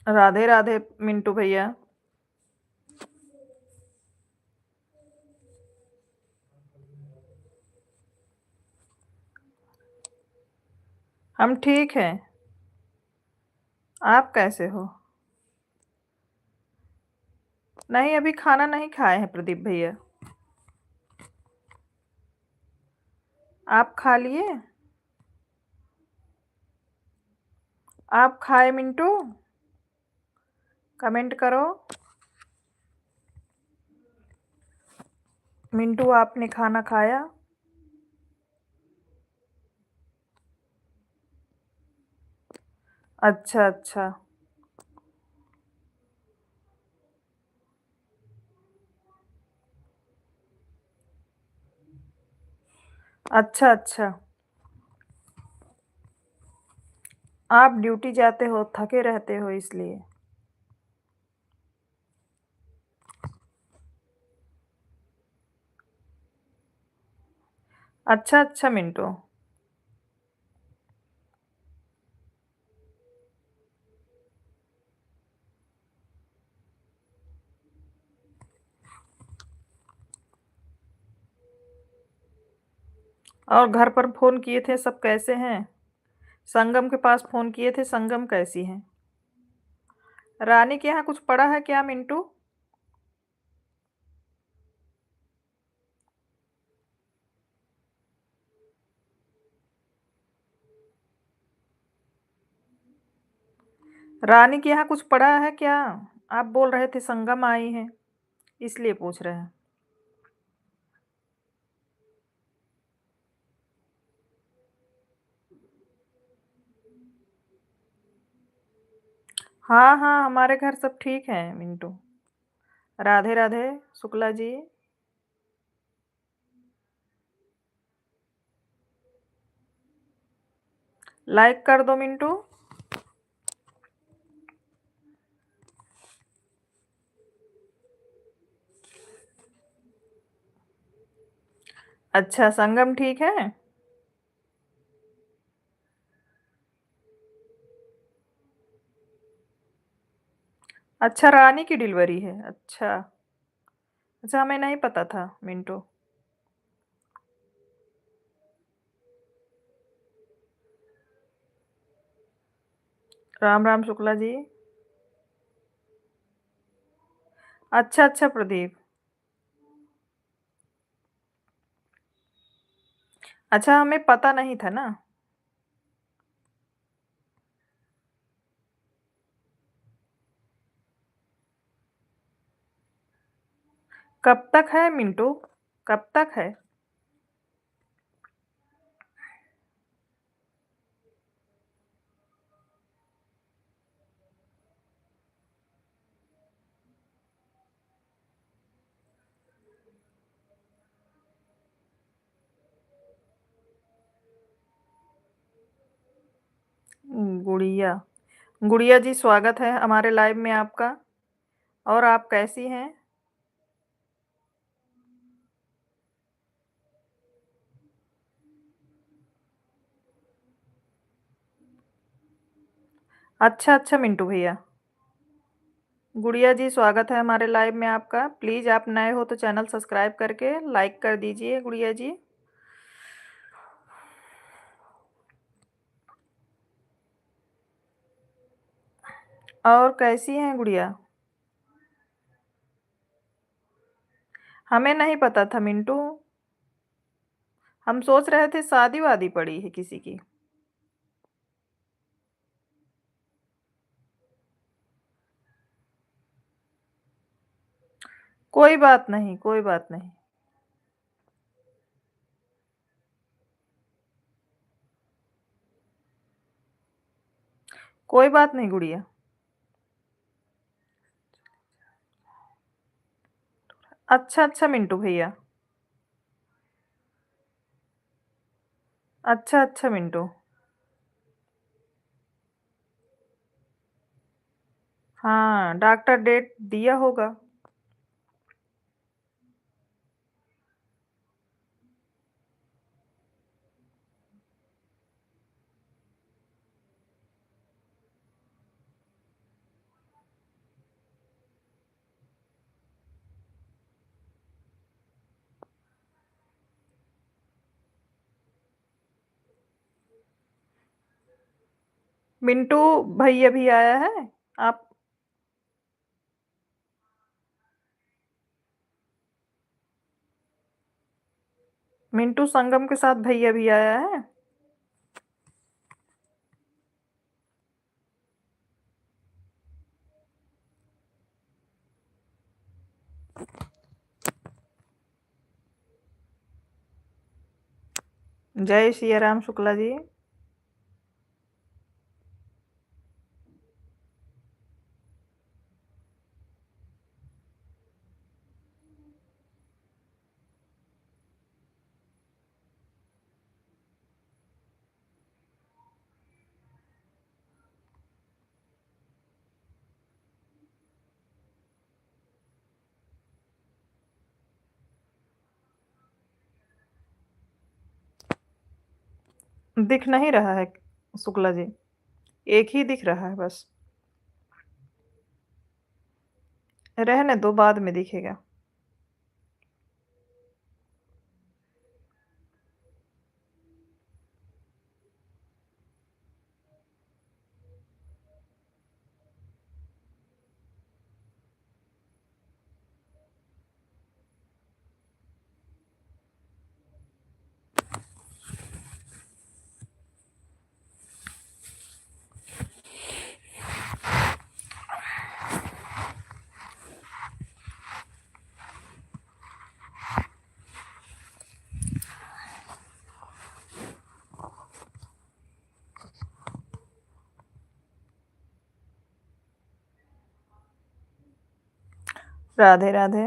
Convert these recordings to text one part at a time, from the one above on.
राधे राधे मिंटू भैया। हम ठीक हैं। आप कैसे हो? नहीं, अभी खाना नहीं खाए हैं प्रदीप भैया। आप खा लिए? आप खाए मिंटू? कमेंट करो। मिंटू, आपने खाना खाया? अच्छा अच्छा। अच्छा अच्छा। आप ड्यूटी जाते हो, थके रहते हो इसलिए। अच्छा अच्छा मिंटू। और घर पर फोन किए थे, सब कैसे हैं? संगम के पास फोन किए थे, संगम कैसी है? रानी के यहाँ कुछ पड़ा है क्या मिंटू? रानी के यहाँ कुछ पड़ा है क्या? आप बोल रहे थे संगम आई है, इसलिए पूछ रहे हैं। हाँ हाँ, हमारे घर सब ठीक हैं मिंटू। राधे राधे शुक्ला जी। लाइक कर दो मिंटू। अच्छा, संगम ठीक है? अच्छा, रानी की डिलीवरी है। अच्छा अच्छा, हमें नहीं पता था मिंटू। राम राम शुक्ला जी। अच्छा अच्छा प्रदीप। अच्छा, हमें पता नहीं था ना। कब तक है मिंटू? कब तक है? गुड़िया। गुड़िया जी, स्वागत है हमारे लाइव में आपका। और आप कैसी हैं? अच्छा अच्छा मिंटू भैया। गुड़िया जी, स्वागत है हमारे लाइव में आपका। प्लीज़ आप नए हो तो चैनल सब्सक्राइब करके लाइक कर दीजिए गुड़िया जी। और कैसी हैं गुड़िया? हमें नहीं पता था मिंटू। हम सोच रहे थे शादी वादी पड़ी है किसी की। कोई बात नहीं, कोई बात नहीं। कोई बात नहीं गुड़िया। अच्छा अच्छा मिंटू भैया। अच्छा अच्छा मिंटू। हाँ, डॉक्टर डेट दिया होगा। मिंटू भैया भी आया है। आप मिंटू संगम के साथ भैया भी आया है। जय सिया राम शुक्ला जी। दिख नहीं रहा है शुक्ला जी, एक ही दिख रहा है बस। रहने दो, बाद में दिखेगा। राधे राधे।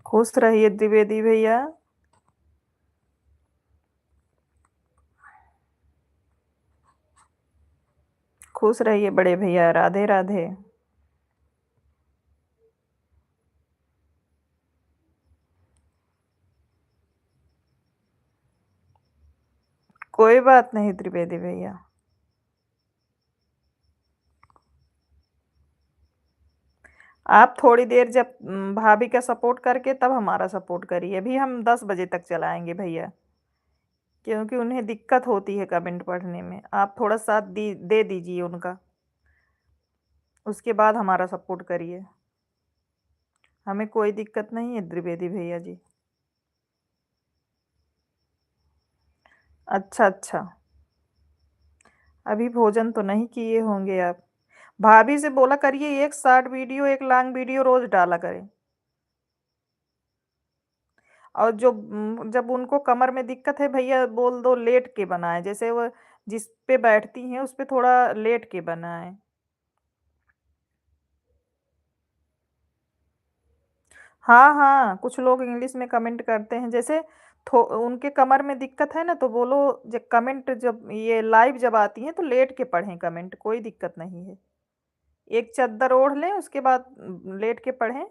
खुश रहिए द्विवेदी भैया। खुश रहिए बड़े भैया। राधे राधे। कोई बात नहीं त्रिवेदी भैया। आप थोड़ी देर जब भाभी का सपोर्ट करके तब हमारा सपोर्ट करिए। अभी हम 10 बजे तक चलाएंगे भैया, क्योंकि उन्हें दिक्कत होती है कमेंट पढ़ने में। आप थोड़ा साथ दे दीजिए उनका, उसके बाद हमारा सपोर्ट करिए। हमें कोई दिक्कत नहीं है द्विवेदी भैया जी। अच्छा अच्छा, अभी भोजन तो नहीं किए होंगे आप। भाभी से बोला करिए एक शॉर्ट वीडियो एक लॉन्ग वीडियो रोज डाला करें। और जो जब उनको कमर में दिक्कत है भैया, बोल दो लेट के बनाए, जैसे वो जिस पे बैठती हैं उस पे थोड़ा लेट के बनाए। हाँ हाँ, कुछ लोग इंग्लिश में कमेंट करते हैं, जैसे उनके कमर में दिक्कत है ना, तो बोलो जब कमेंट जब ये लाइव जब आती हैं तो लेट के पढ़ें कमेंट, कोई दिक्कत नहीं है। एक चद्दर ओढ़ लें उसके बाद लेट के पढ़ें।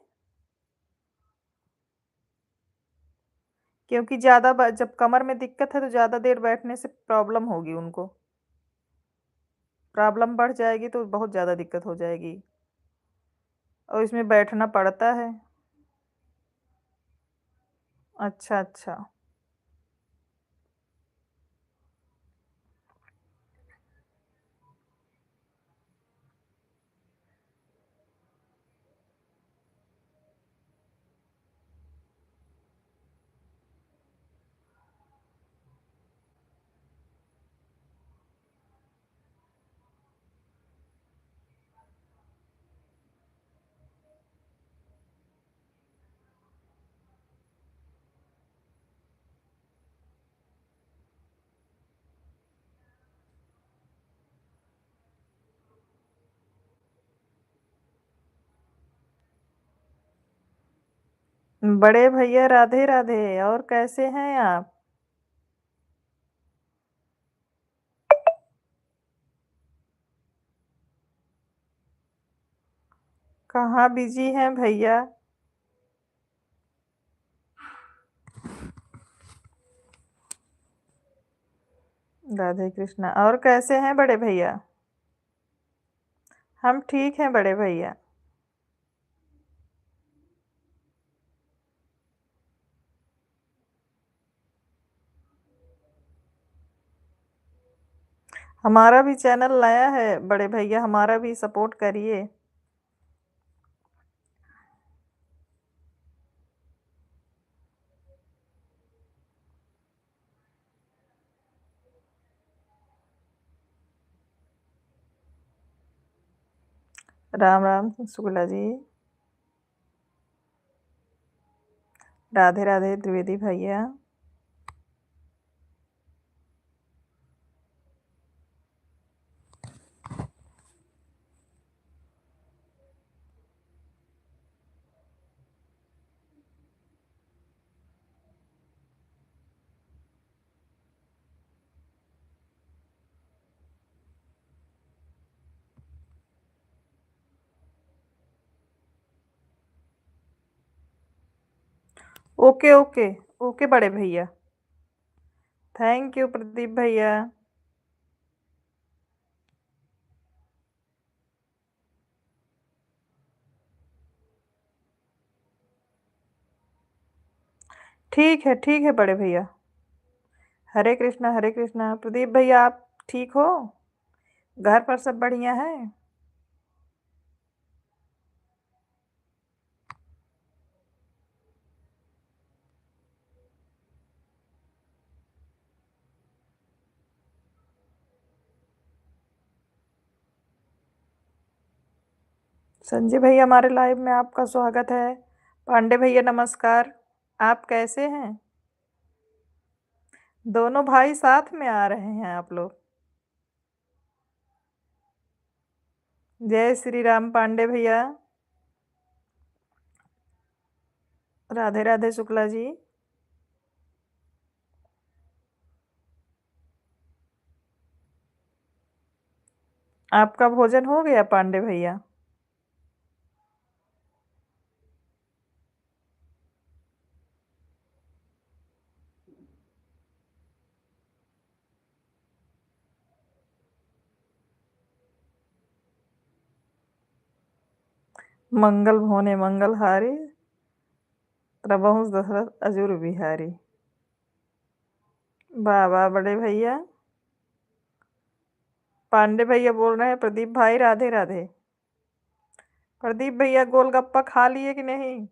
क्योंकि जब कमर में दिक्कत है तो ज़्यादा देर बैठने से प्रॉब्लम होगी उनको। प्रॉब्लम बढ़ जाएगी तो बहुत ज़्यादा दिक्कत हो जाएगी। और इसमें बैठना पड़ता है। अच्छा अच्छा। बड़े भैया राधे राधे। और कैसे हैं आप? कहाँ बिजी हैं भैया? राधे कृष्णा। और कैसे हैं बड़े भैया? हम ठीक हैं बड़े भैया। हमारा भी चैनल नया है बड़े भैया, हमारा भी सपोर्ट करिए। राम राम शुक्ला जी। राधे राधे द्विवेदी भैया। Okay okay. ओके बड़े भैया। थैंक यू प्रदीप भैया। ठीक है बड़े भैया। हरे कृष्णा प्रदीप भैया, आप ठीक हो? घर पर सब बढ़िया है? संजय भैया, हमारे लाइव में आपका स्वागत है। पांडे भैया नमस्कार। आप कैसे हैं? दोनों भाई साथ में आ रहे हैं आप लोग। जय श्री राम पांडे भैया। राधे राधे शुक्ला जी। आपका भोजन हो गया पांडे भैया? मंगल भोने मंगलहारी, प्रभु दशरथ अजूर बिहारी। वाह वाह बड़े भैया। पांडे भैया बोल रहे हैं प्रदीप भाई राधे राधे। प्रदीप भैया गोलगप्पा खा लिए कि नहीं?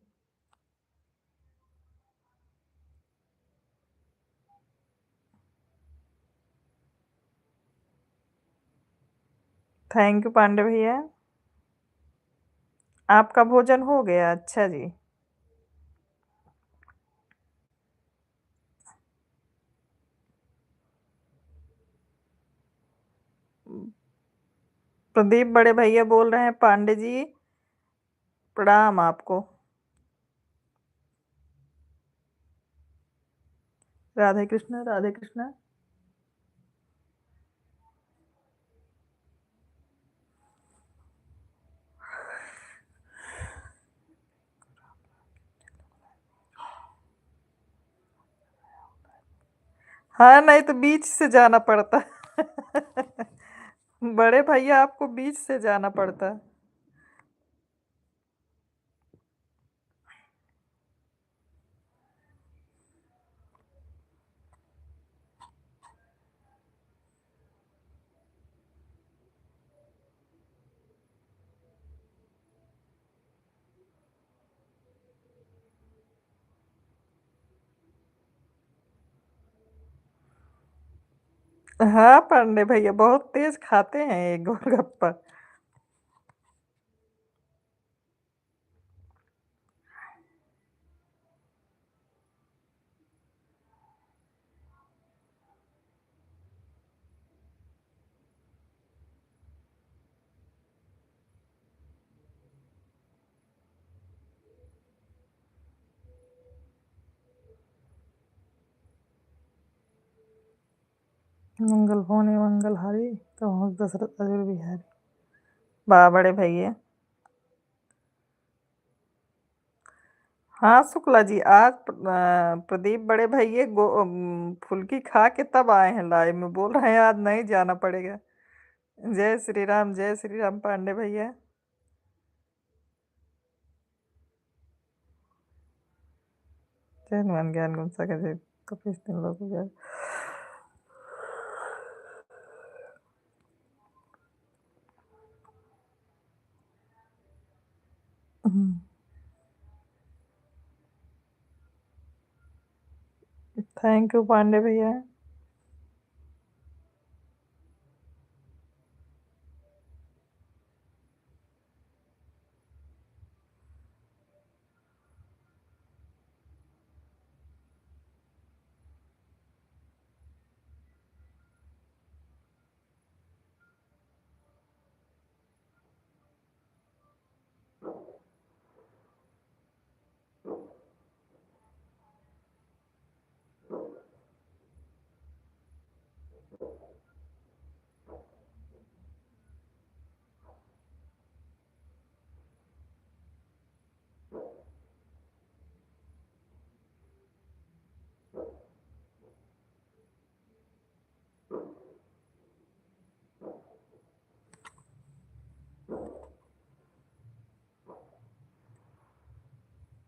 थैंक यू पांडे भैया। आपका भोजन हो गया? अच्छा जी। प्रदीप बड़े भैया बोल रहे हैं पांडे जी प्रणाम आपको। राधे कृष्ण राधे कृष्ण। हाँ, नहीं तो बीच से जाना पड़ता। बड़े भैया आपको बीच से जाना पड़ता। हाँ पांडे भैया बहुत तेज खाते हैं ये गोलगप्पा। मंगल भोने मंगलहारी, प्रभु दशरथ अजूर बिहारी। वाह बड़े भैया। हाँ शुक्ला जी, आज प्रदीप बड़े भैया फुल्की खा के तब आए हैं लाइव में, बोल रहे हैं आज नहीं जाना पड़ेगा। जय श्री राम पांडे भैया। जय हनुमान ज्ञान गुण सागर जय कपीश तीन लोग जय। थैंक यू पांडे भैया।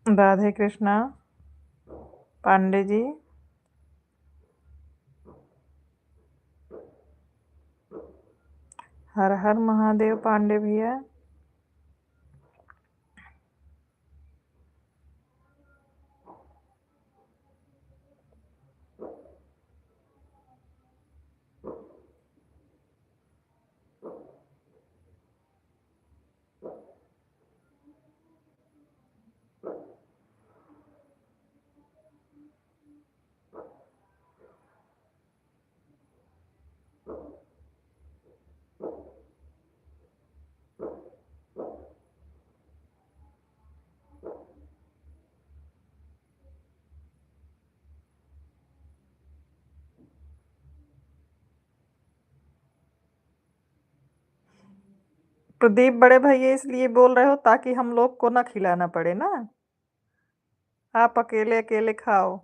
राधे कृष्णा पांडे जी। हर हर महादेव पांडे भैया। प्रदीप बड़े भैया इसलिए बोल रहे हो ताकि हम लोग को ना खिलाना पड़े ना, आप अकेले अकेले खाओ।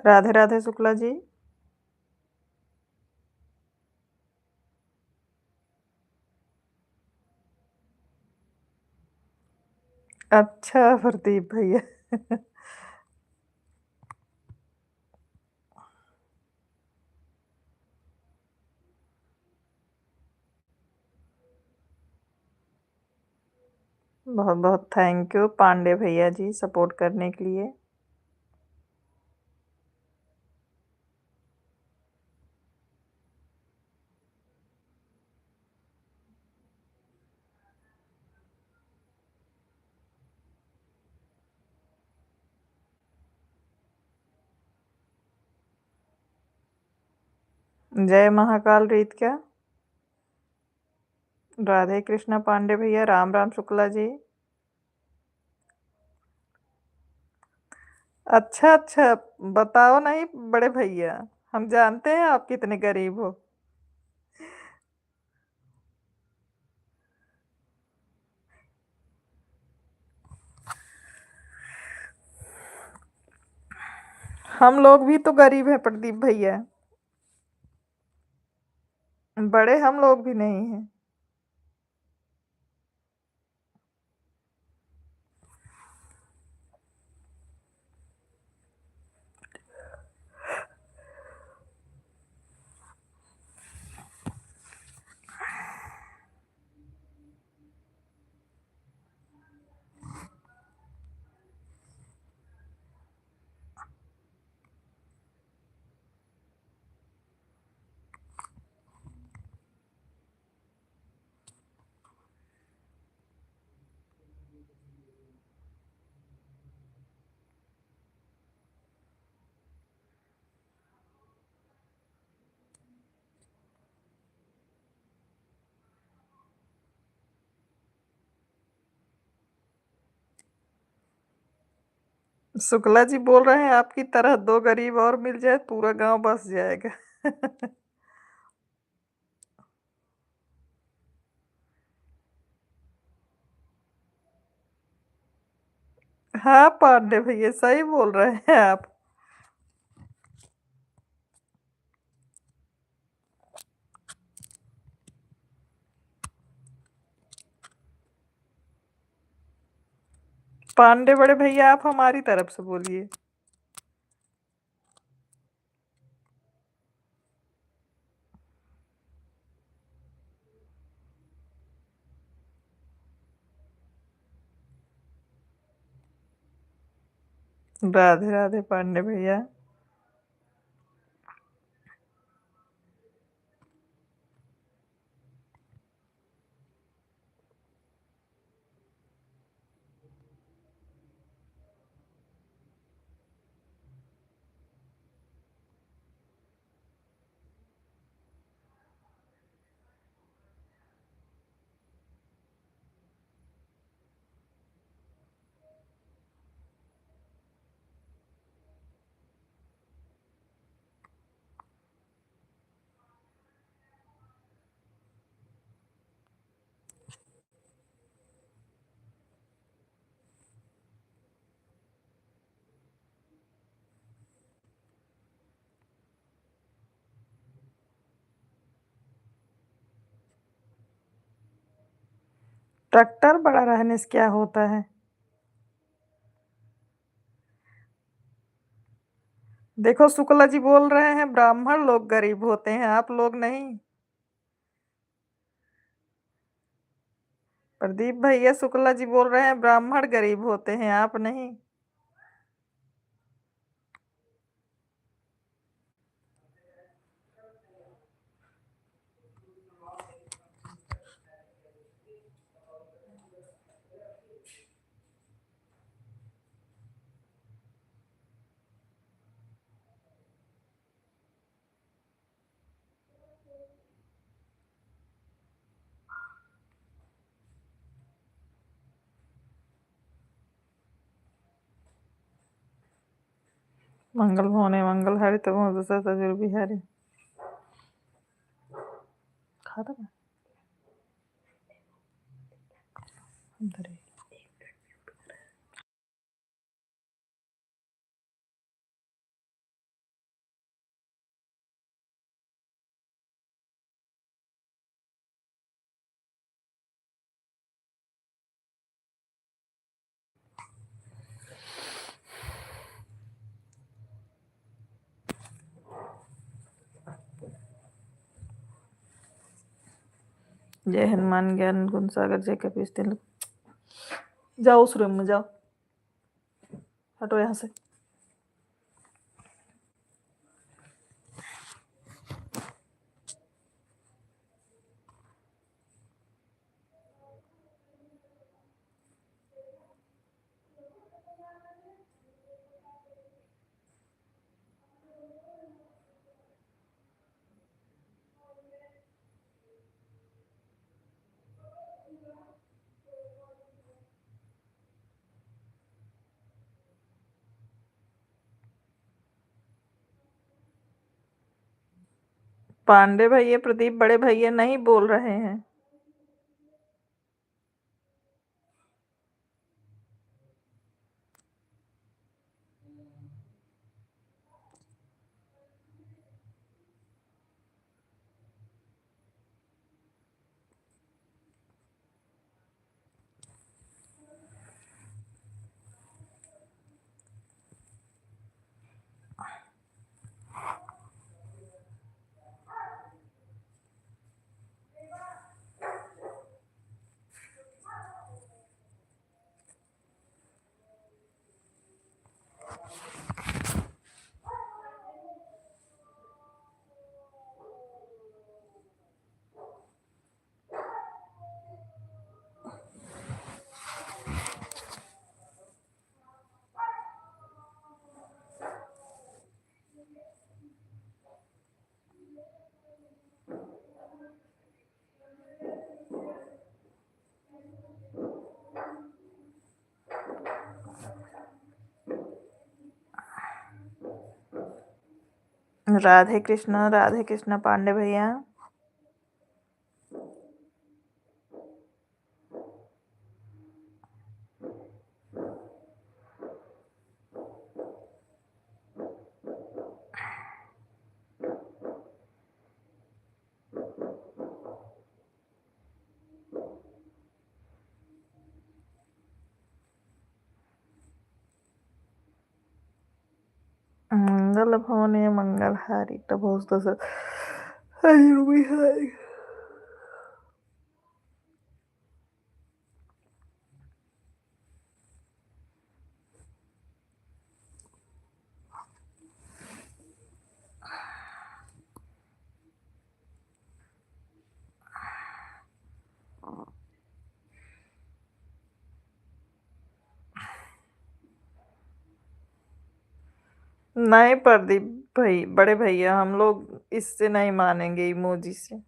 राधे राधे शुक्ला जी। अच्छा प्रदीप भैया। बहुत बहुत थैंक यू पांडे भैया जी सपोर्ट करने के लिए। जय महाकाल रीत क्या। राधे कृष्णा पांडे भैया, राम राम शुक्ला जी। अच्छा अच्छा, बताओ नहीं बड़े भैया, हम जानते हैं आप कितने गरीब हो। हम लोग भी तो गरीब हैं प्रदीप भैया, बड़े हम लोग भी नहीं हैं। शुक्ला जी बोल रहे हैं आपकी तरह 2 गरीब और मिल जाए पूरा गाँव बस जाएगा। हाँ, पांडे भैया सही बोल रहे हैं आप। पांडे बड़े भैया आप हमारी तरफ से बोलिए। राधे राधे पांडे भैया। ट्रैक्टर बड़ा रहने से क्या होता है? देखो शुक्ला जी बोल रहे हैं ब्राह्मण लोग गरीब होते हैं, आप लोग नहीं। प्रदीप भैया शुक्ला जी बोल रहे हैं ब्राह्मण गरीब होते हैं, आप नहीं। मंगल भवने मंगल हारी तब तजुर बिहारी। खाता था? अंदर ही। जय हनुमान ज्ञान गुण सागर जय कपीस तिल। जाओ उस रूम में जाओ, हटो यहाँ से। पांडे भैया प्रदीप बड़े भैया नहीं बोल रहे हैं। राधे कृष्ण पांडे भैया। मंगल भवने मंगलहारी तभोस्तु बिहारी। नहीं प्रदीप भाई, बड़े भैया हम लोग इससे नहीं मानेंगे, इमोजी से।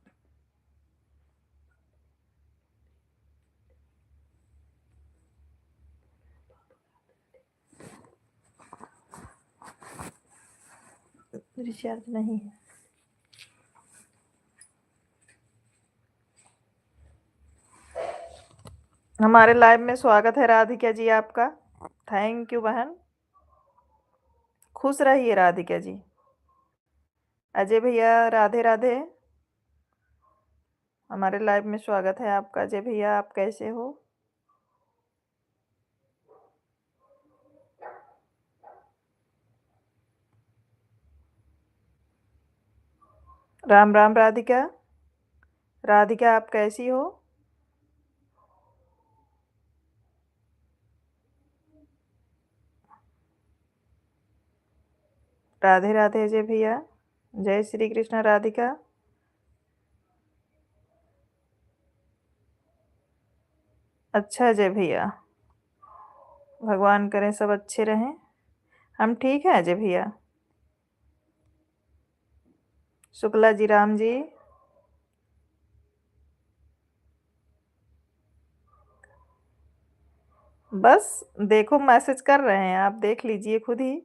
रिचार्ज नहीं है। हमारे लाइव में स्वागत है राधिका जी आपका। थैंक यू बहन, खुश रहिए राधिका जी। अजय भैया राधे राधे। हमारे लाइव में स्वागत है आपका अजय भैया, आप कैसे हो? राम राम राधिका। राधिका आप कैसी हो? राधे राधे अजय भैया। जय श्री कृष्ण राधिका। अच्छा अजय भैया, भगवान करें सब अच्छे रहें। हम ठीक हैं अजय भैया। शुक्ला जी, राम जी। बस देखो मैसेज कर रहे हैं, आप देख लीजिए खुद ही।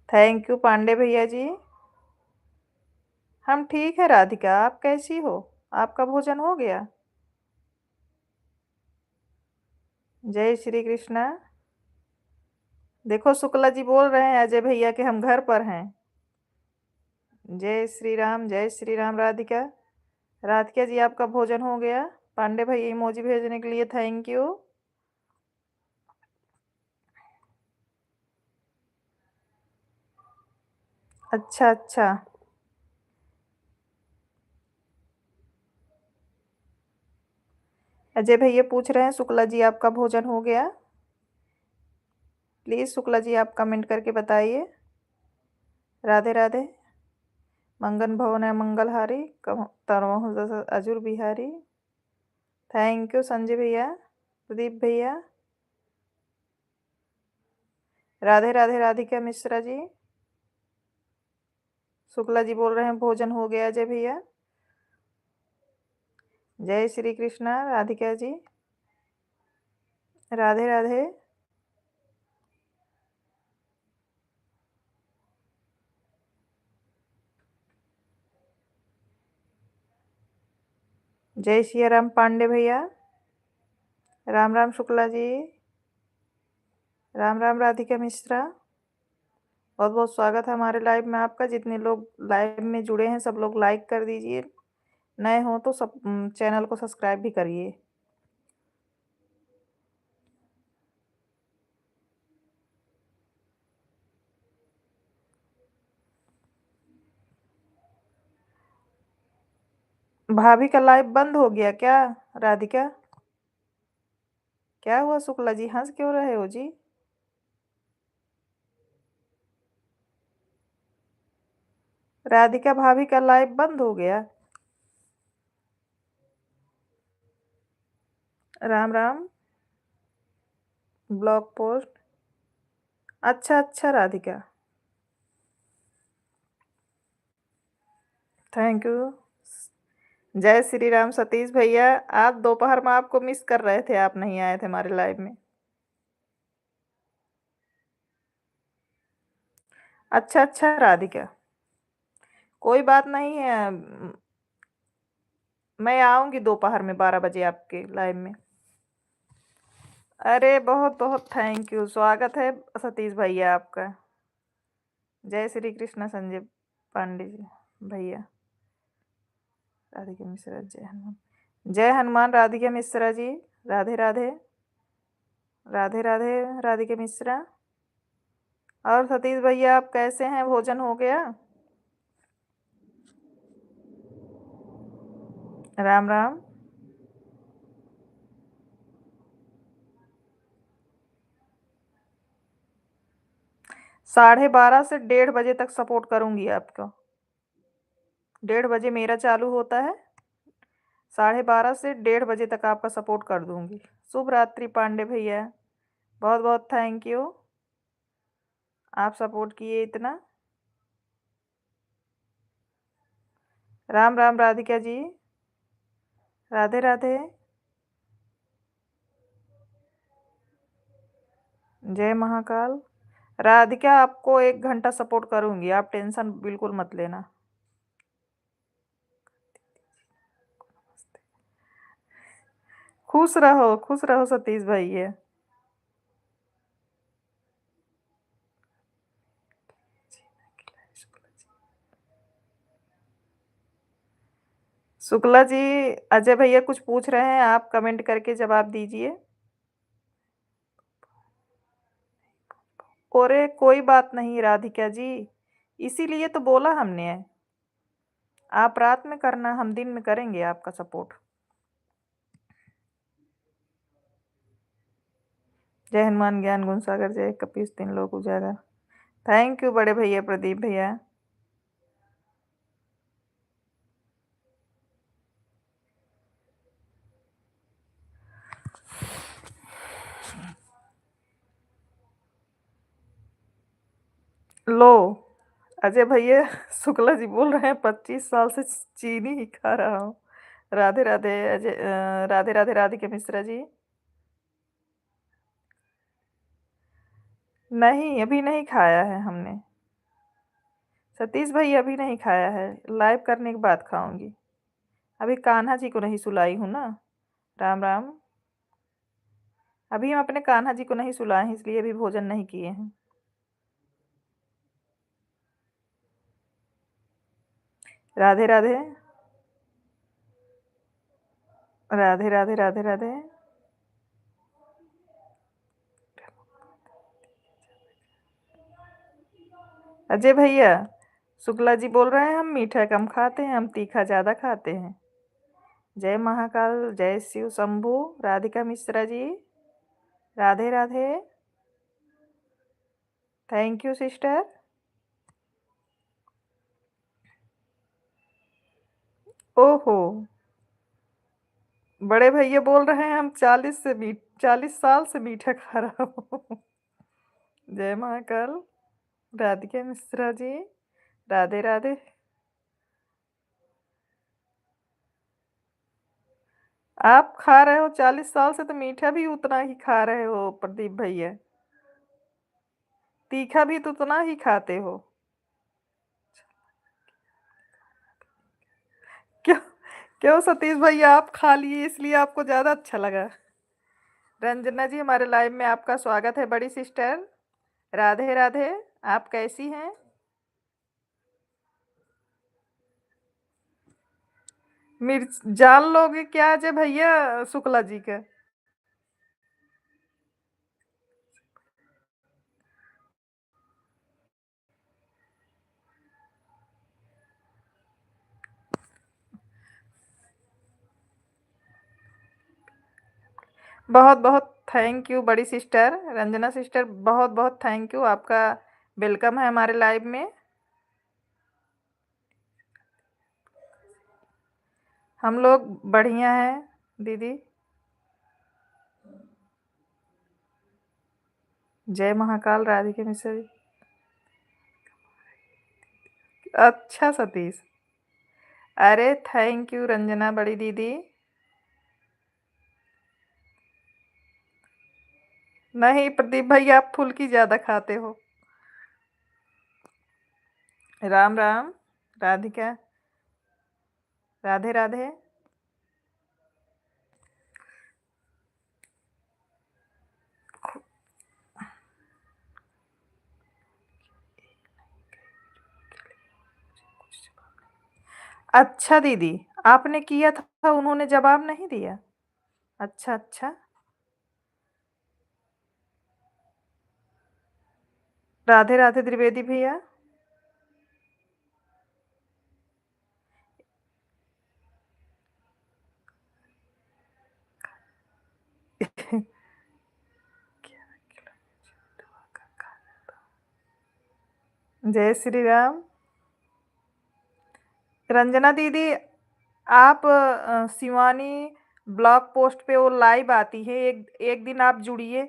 थैंक यू पांडे भैया जी। हम ठीक है राधिका, आप कैसी हो? आपका भोजन हो गया? जय श्री कृष्णा। देखो शुक्ला जी बोल रहे हैं अजय भैया कि हम घर पर हैं। जय श्री राम राधिका। राधिका जी आपका भोजन हो गया? पांडे भाई इमोजी भेजने के लिए थैंक यू। अच्छा अच्छा। अजय भैया पूछ रहे हैं शुक्ला जी आपका भोजन हो गया? प्लीज शुक्ला जी आप कमेंट करके बताइए। राधे राधे। मंगन भवन है मंगलहारी तरह Azzur Bihari. Thank you Sanjay भैया, प्रदीप भैया। राधे राधे राधिका मिश्रा जी। शुक्ला जी बोल रहे हैं भोजन हो गया अजय भैया। जय श्री कृष्णा राधिका जी। राधे राधे। जय सिया राम पांडे भैया। राम राम शुक्ला जी। राम राम राधिका मिश्रा। बहुत बहुत स्वागत है हमारे लाइव में आपका। जितने लोग लाइव में जुड़े हैं सब लोग लाइक कर दीजिए, नए हो तो सब चैनल को सब्सक्राइब भी करिए। भाभी का लाइव बंद हो गया क्या राधिका? क्या हुआ शुक्ला जी, हंस क्यों रहे हो जी? राधिका भाभी का लाइव बंद हो गया? राम राम। Blog post. अच्छा अच्छा राधिका, थैंक यू। जय श्री राम सतीश भैया, आज दोपहर में आपको मिस कर रहे थे, आप नहीं आए थे हमारे लाइव में। अच्छा, अच्छा राधिका, कोई बात नहीं है। मैं आऊँगी दोपहर में 12 बजे आपके लाइव में। अरे बहुत-बहुत थैंक यू, स्वागत है सतीश भैया आपका। जय श्री कृष्ण संजय पांडे जी भैया। राधिका मिश्रा, जय हनुमान। जय हनुमान राधिका मिश्रा जी, राधे राधे। राधे राधे राधिका मिश्रा। और सतीश भैया आप कैसे हैं, भोजन हो गया? राम राम। 12:30 से 1:30 बजे तक सपोर्ट करूंगी आपको। 1:30 बजे मेरा चालू होता है, 12:30 से 1:30 बजे तक आपका सपोर्ट कर दूंगी। शुभ रात्रि पांडे भैया, बहुत बहुत थैंक यू, आप सपोर्ट किए इतना। राम राम राधिका जी, राधे राधे। जय महाकाल। राधिका आपको 1 घंटा सपोर्ट करूंगी, आप टेंशन बिल्कुल मत लेना। खुश रहो सतीश भैया। शुक्ला जी, अजय भैया कुछ पूछ रहे हैं, आप कमेंट करके जवाब दीजिए। अरे कोई बात नहीं राधिका जी, इसीलिए तो बोला हमने। आप रात में करना, हम दिन में करेंगे आपका सपोर्ट। जय हनुमान ज्ञान गुण सागर, जय कपीस तीन लोक उजागर। थैंक यू बड़े भैया प्रदीप भैया। लो, अजय भैया शुक्ला जी बोल रहे हैं 25 साल से चीनी ही खा रहा हूँ। राधे राधे अजय, राधे राधे राधिका मिश्रा जी। नहीं, अभी नहीं खाया है हमने। सतीश भाई अभी नहीं खाया है, लाइव करने के बाद खाऊंगी। अभी कान्हा जी को नहीं सुलाई हूँ ना। राम राम। अभी हम अपने कान्हा जी को नहीं सुलाए हैं, इसलिए अभी भोजन नहीं किए हैं। राधे राधे। राधे राधे राधे राधे। अजय भैया, शुक्ला जी बोल रहे हैं हम मीठा कम खाते हैं, हम तीखा ज़्यादा खाते हैं। जय महाकाल, जय Shiv Shambhu. Radhika Mishra ji, Radhe Radhe. Thank you sister. ओहो, बड़े भैया बोल रहे हैं हम 40 साल से मीठा खा रहा हूँ। जय महाकाल। राधिका मिश्रा जी, राधे राधे। आप खा रहे हो 40 साल से, तो मीठा भी उतना ही खा रहे हो प्रदीप भैया। तीखा भी तो उतना ही खाते हो। क्यों? क्यों सतीश भैया, आप खा लिए इसलिए आपको ज्यादा अच्छा लगा। रंजना जी, हमारे लाइव में आपका स्वागत है बड़ी सिस्टर। राधे राधे। आप कैसी हैं? मिर्च जान लोगे क्या अजय भैया शुक्ला जी का? बहुत बहुत थैंक यू बड़ी सिस्टर रंजना सिस्टर, बहुत बहुत थैंक यू, आपका वेलकम है हमारे लाइव में। हम लोग बढ़िया हैं दीदी। जय महाकाल राधिका मिश्रा जी। अच्छा सतीश, अरे थैंक यू रंजना बड़ी दीदी। नहीं प्रदीप भाई, आप फुल्की ज़्यादा खाते हो। राम राम। राधिका। राधे राधे। अच्छा दीदी, आपने किया था, उन्होंने जवाब नहीं दिया? अच्छा, अच्छा। राधे राधे त्रिवेदी भैया। जय श्री राम। रंजना दीदी, आप शिवानी ब्लॉग पोस्ट पे वो लाइव आती है, एक एक दिन आप जुड़िए।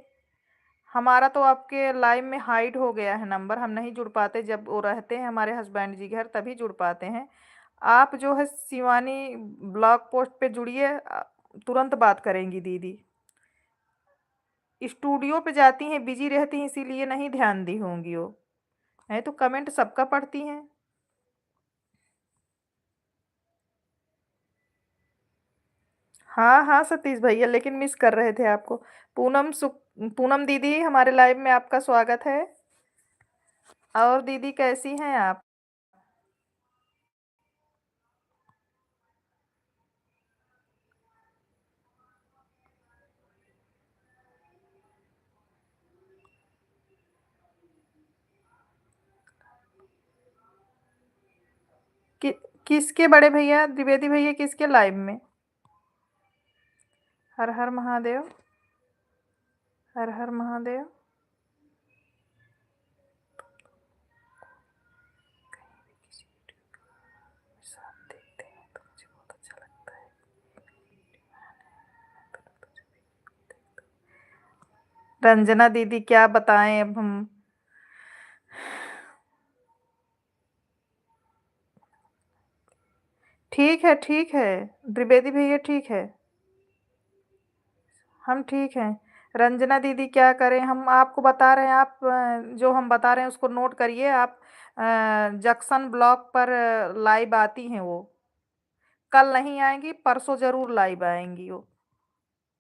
हमारा तो आपके लाइव में हाइड हो गया है नंबर, हम नहीं जुड़ पाते, जब वो रहते हैं हमारे हस्बैंड जी घर तभी जुड़ पाते हैं। आप जो है शिवानी ब्लॉग पोस्ट पे जुड़िए, तुरंत बात करेंगी दीदी। स्टूडियो पे जाती हैं, बिजी रहती हैं, इसीलिए नहीं ध्यान दी होंगी वो। नहीं तो कमेंट सबका पढ़ती हैं। हाँ हाँ सतीश भैया, लेकिन मिस कर रहे थे आपको। पूनम दीदी, हमारे लाइव में आपका स्वागत है। और दीदी कैसी हैं आप? कि, किसके बड़े भैया द्विवेदी भैया, किसके लाइव में? हर हर महादेव। हर हर महादेव। साथ देखते हैं तो मुझे बहुत अच्छा लगता है। रंजना दीदी क्या बताएं अब हम। ठीक है द्विवेदी भैया, ठीक है। हम ठीक हैं। रंजना दीदी क्या करें, हम आपको बता रहे हैं, आप जो हम बता रहे हैं उसको नोट करिए आप। जंक्शन ब्लॉक पर लाइव आती हैं वो। कल नहीं आएंगी, परसों जरूर लाइव आएंगी वो।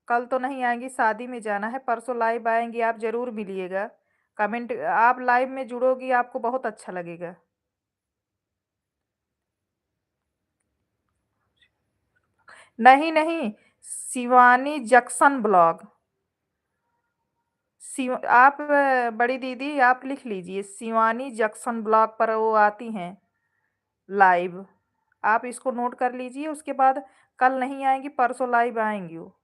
कल तो नहीं आएंगी, शादी में जाना है, परसों लाइव आएंगी, आप जरूर मिलिएगा। कमेंट, आप लाइव में जुड़ोगी, आपको बहुत अच्छा लगेगा। नहीं नहीं, शिवानी जंक्शन ब्लॉग। आप बड़ी दीदी आप लिख लीजिए, शिवानी जंक्शन ब्लॉग पर वो आती हैं लाइव। आप इसको नोट कर लीजिए, उसके बाद कल नहीं आएंगी, परसों लाइव आएंगी वो।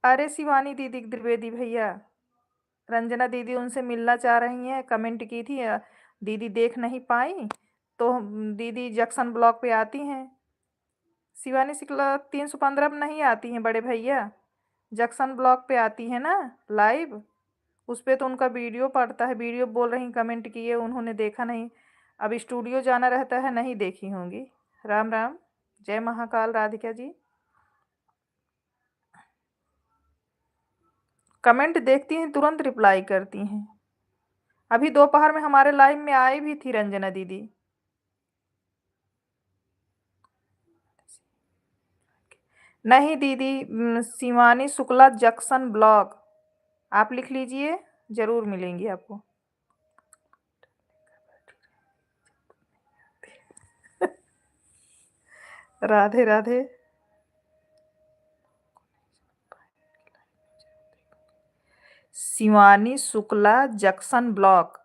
अरे शिवानी दीदी द्विवेदी भैया, रंजना दीदी उनसे मिलना चाह रही हैं, कमेंट की थी, दीदी देख नहीं पाई, तो दीदी जंक्शन ब्लॉक पे आती हैं। शिवानी शुक्ला 315 में नहीं आती हैं बड़े भैया, जंक्शन ब्लॉक पे आती है ना लाइव। उस पे तो उनका वीडियो पड़ता है, वीडियो बोल रही, कमेंट किए उन्होंने देखा नहीं। अब स्टूडियो जाना रहता है, नहीं देखी होंगी। राम राम। जय महाकाल राधिका जी। कमेंट देखती हैं, तुरंत रिप्लाई करती हैं। अभी दोपहर में हमारे लाइव में आई भी थी रंजना दीदी। नहीं दीदी, शिवानी शुक्ला जंक्शन ब्लॉग, आप लिख लीजिए, जरूर मिलेंगी आपको। राधे राधे। शिवानी शुक्ला जंक्शन ब्लॉग,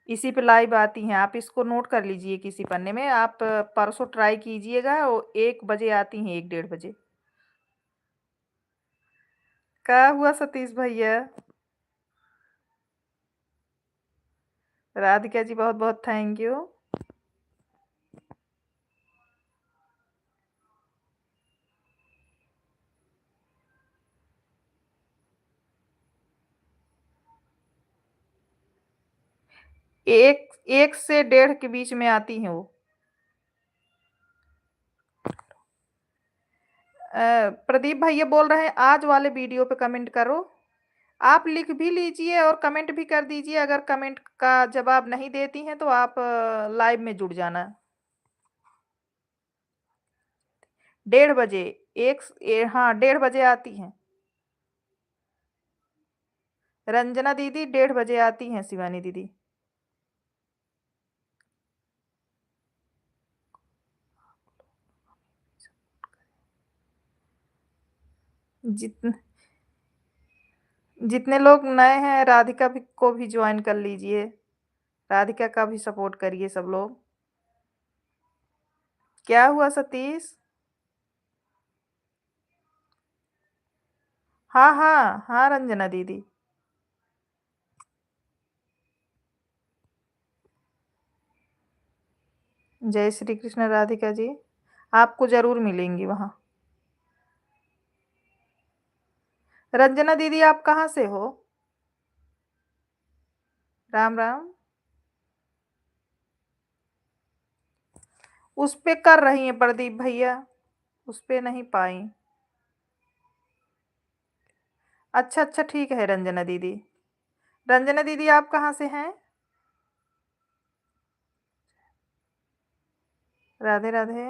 इसी पे लाइव आती हैं, आप इसको नोट कर लीजिए किसी पन्ने में, आप परसों ट्राई कीजिएगा, वो 1 बजे आती हैं, 1 डेढ़ बजे। क्या हुआ सतीश भैया? राधिका जी बहुत बहुत थैंक यू। एक 1 से 1:30 के बीच में आती हैं वो। प्रदीप भैया बोल रहे हैं आज वाले वीडियो पे कमेंट करो। आप लिख भी लीजिए और कमेंट भी कर दीजिए। अगर कमेंट का जवाब नहीं देती हैं तो आप लाइव में जुड़ जाना। 1:30 बजे। हाँ, 1:30 बजे आती हैं। रंजना दीदी 1:30 बजे आती हैं, शिवानी दीदी। जितने जितने लोग नए हैं, राधिका भी को भी ज्वाइन कर लीजिए। राधिका का भी सपोर्ट करिए सब लोग। क्या हुआ सतीश? हाँ, हाँ, हाँ रंजना दीदी। जय श्री कृष्ण राधिका जी। आपको ज़रूर मिलेंगी वहाँ। रंजना दीदी आप कहाँ से हो? राम, राम। उस पे कर रही हैं प्रदीप भैया, उस पे नहीं पाई। अच्छा, अच्छा ठीक है रंजना दीदी। रंजना दीदी आप कहाँ से हैं? राधे, राधे।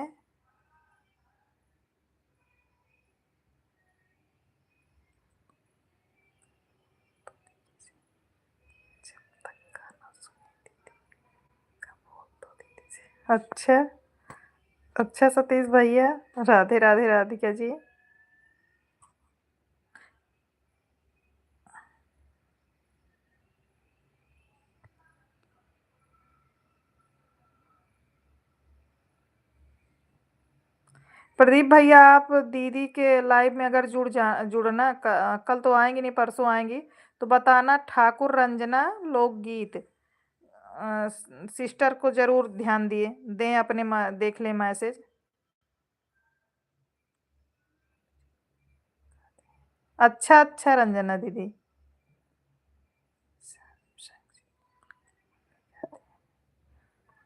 अच्छा, अच्छा सतीश भैया। राधे, राधे राधिका जी। प्रदीप भैया आप दीदी के लाइव में अगर जुड़ना कल तो आएंगी नहीं, परसों आएंगी तो बताना ठाकुर रंजना लोकगीत। सिस्टर को जरूर ध्यान दिए दें, अपने देख लें मैसेज। अच्छा, अच्छा रंजना दीदी।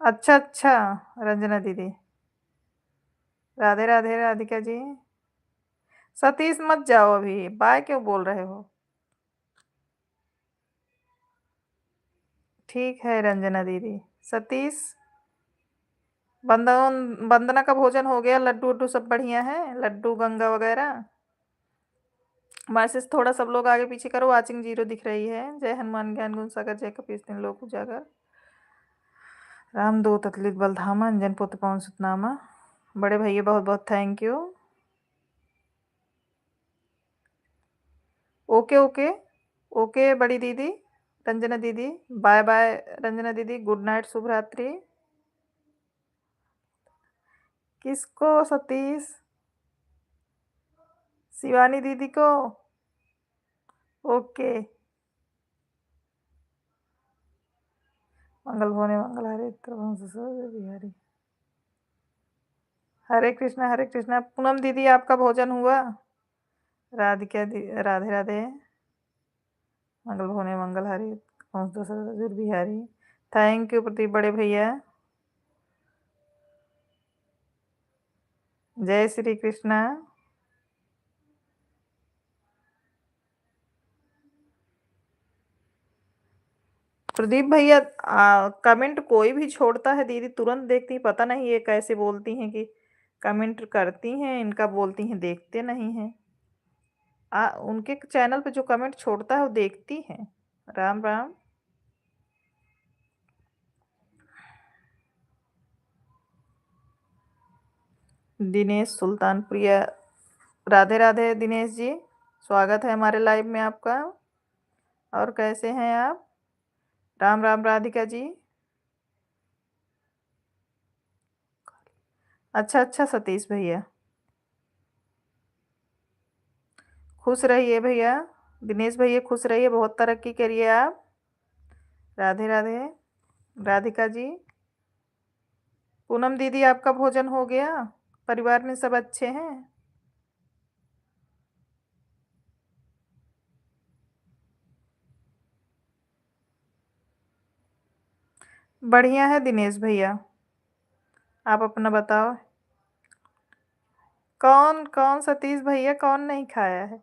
अच्छा, अच्छा रंजना दीदी। राधे, राधे राधिका जी। सतीश मत जाओ, अभी बाय क्यों बोल रहे हो? ठीक है रंजना दीदी। सतीश, वंदना का भोजन हो गया? लड्डू वड्डू सब बढ़िया है? लड्डू गंगा वगैरह? मैसेज थोड़ा सब लोग आगे पीछे करो। वाचिंग 0 दिख रही है। जय हनुमान ज्ञान गुण सागर, जय कपीस तीन लोक उजागर। राम दूत अतुलित बल धामा, अंजन पुत्र पवन सुत नामा। बड़े भैया बहुत बहुत thank you. Okay, okay. Okay बड़ी दीदी। रंजना दीदी बाय बाय। रंजना दीदी गुड नाइट, शुभ रात्रि। किसको सतीश? शिवानी दीदी को? ओके। मंगल भवने मंगल हारे, बिहारी। हरे कृष्णा, हरे कृष्णा। पूनम दीदी आपका भोजन हुआ? राधिका दी राधे, राधे। मंगल भवने मंगल हारी, बिहारी। थैंक यू प्रदीप बड़े भैया। जय श्री कृष्णा। प्रदीप भैया कमेंट कोई भी छोड़ता है दीदी तुरंत देखती, पता नहीं ये कैसे बोलती हैं कि कमेंट करती हैं, इनका बोलती हैं देखते नहीं हैं। उनके चैनल पे जो कमेंट छोड़ता है वो देखती हैं। राम, राम। दिनेश सुल्तानपुरिया। राधे, राधे दिनेश जी। स्वागत है हमारे लाइव में आपका। और कैसे हैं आप? राम, राम राधिका जी। अच्छा, अच्छा सतीश भैया। खुश रहिए भैया। दिनेश भैया खुश रहिए, बहुत तरक्की करिए आप। राधे, राधे राधिका जी। पूनम दीदी आपका भोजन हो गया? परिवार में सब अच्छे हैं? बढ़िया है दिनेश भैया। आप अपना बताओ। कौन कौन सतीश भैया कौन नहीं खाया है?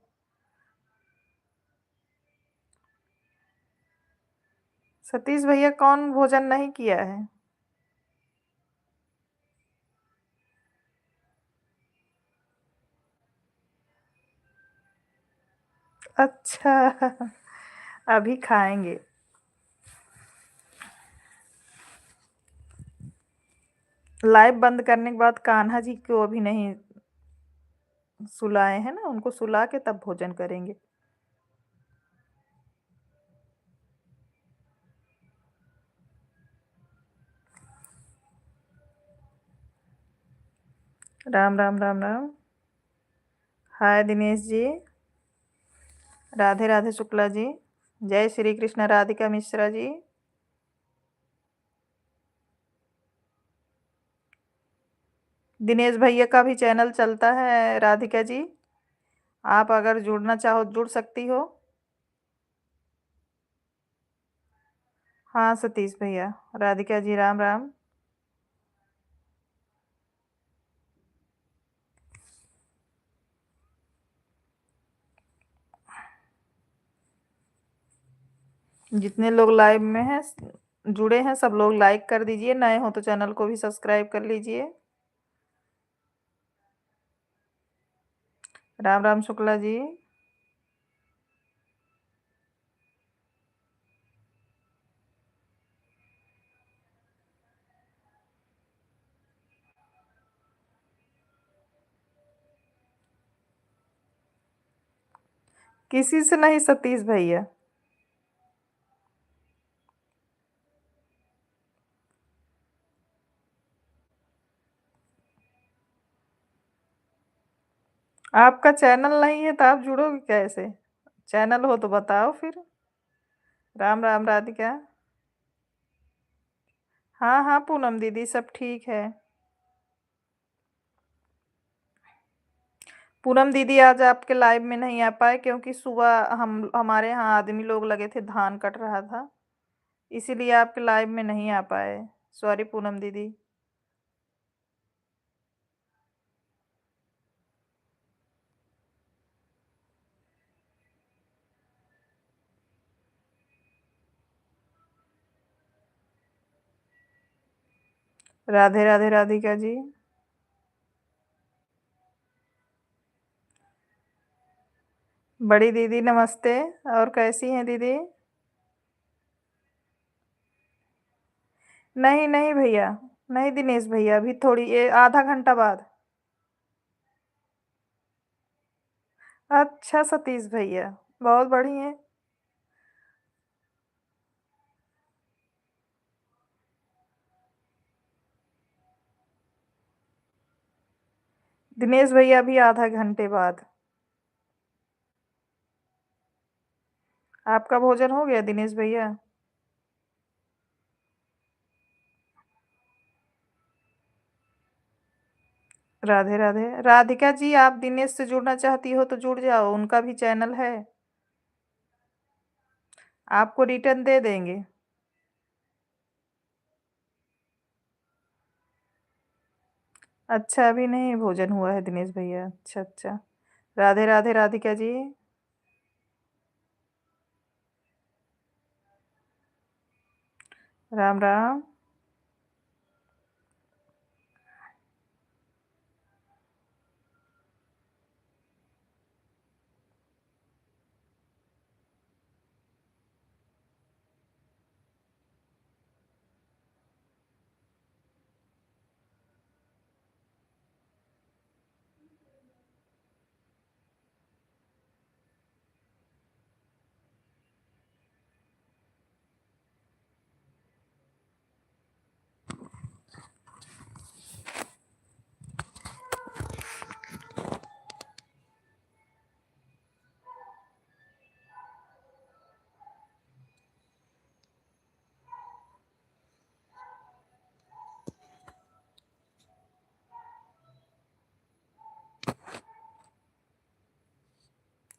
सतीश भैया कौन भोजन नहीं किया है? अच्छा। अभी खाएंगे। लाइव बंद करने के बाद कान्हा जी को अभी नहीं सुलाए हैं ना, उनको सुला के तब भोजन करेंगे। राम राम राम राम। हाय दिनेश जी। राधे राधे शुक्ला जी। जय श्री कृष्ण राधिका मिश्रा जी। दिनेश भैया का भी चैनल चलता है राधिका जी, आप अगर जुड़ना चाहो जुड़ सकती हो। हाँ सतीश भैया। राधिका जी राम राम। जितने लोग लाइव में हैं जुड़े हैं सब लोग लाइक कर दीजिए, नए हो तो चैनल को भी सब्सक्राइब कर लीजिए। राम राम शुक्ला जी। किसी से नहीं सतीश भैया। आपका चैनल नहीं है तो आप जुड़ोगे कैसे? चैनल हो तो बताओ फिर। राम राम राधिका। हाँ हाँ पूनम दीदी सब ठीक है। पूनम दीदी आज आपके लाइव में नहीं आ पाए क्योंकि सुबह हम हमारे यहाँ आदमी लोग लगे थे, धान कट रहा था, इसीलिए आपके लाइव में नहीं आ पाए। सॉरी पूनम दीदी। राधे राधे राधिका जी। बड़ी दीदी नमस्ते। और कैसी हैं दीदी? नहीं नहीं भैया, नहीं दिनेश भैया, अभी थोड़ी ये आधा घंटा बाद। अच्छा सतीश भैया, बहुत बढ़िया है। दिनेश भैया अभी आधा घंटे बाद। आपका भोजन हो गया दिनेश भैया? राधे राधे राधिका जी, आप दिनेश से जुड़ना चाहती हो तो जुड़ जाओ, उनका भी चैनल है, आपको रिटर्न दे देंगे। अच्छा अभी नहीं भोजन हुआ है दिनेश भैया, अच्छा अच्छा। राधे राधे राधिका जी। राम राम।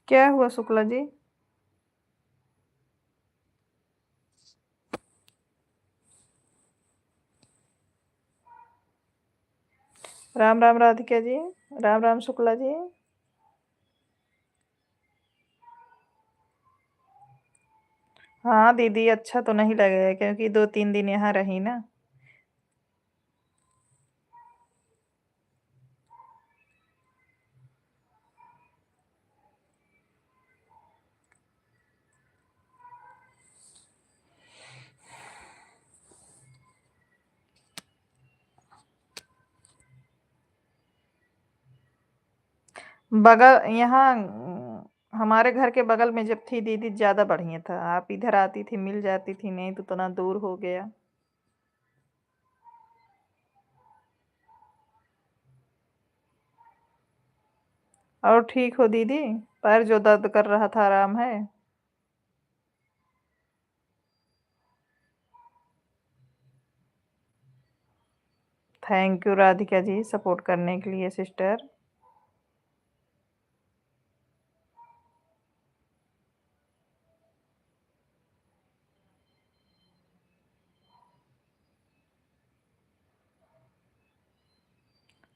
क्या हुआ शुक्ला जी? राम राम राधिका जी। राम राम शुक्ला जी। हाँ दीदी, अच्छा तो नहीं लगेगा क्योंकि 2-3 दिन यहाँ रही ना। बगल यहाँ हमारे घर के बगल में जब थी दीदी ज़्यादा बढ़िया था। आप इधर आती थी, मिल जाती थी, नहीं तो इतना दूर हो गया। और ठीक हो दीदी? पैर जो दर्द कर रहा था आराम है? Thank you Radhika ji support करने के लिए सिस्टर।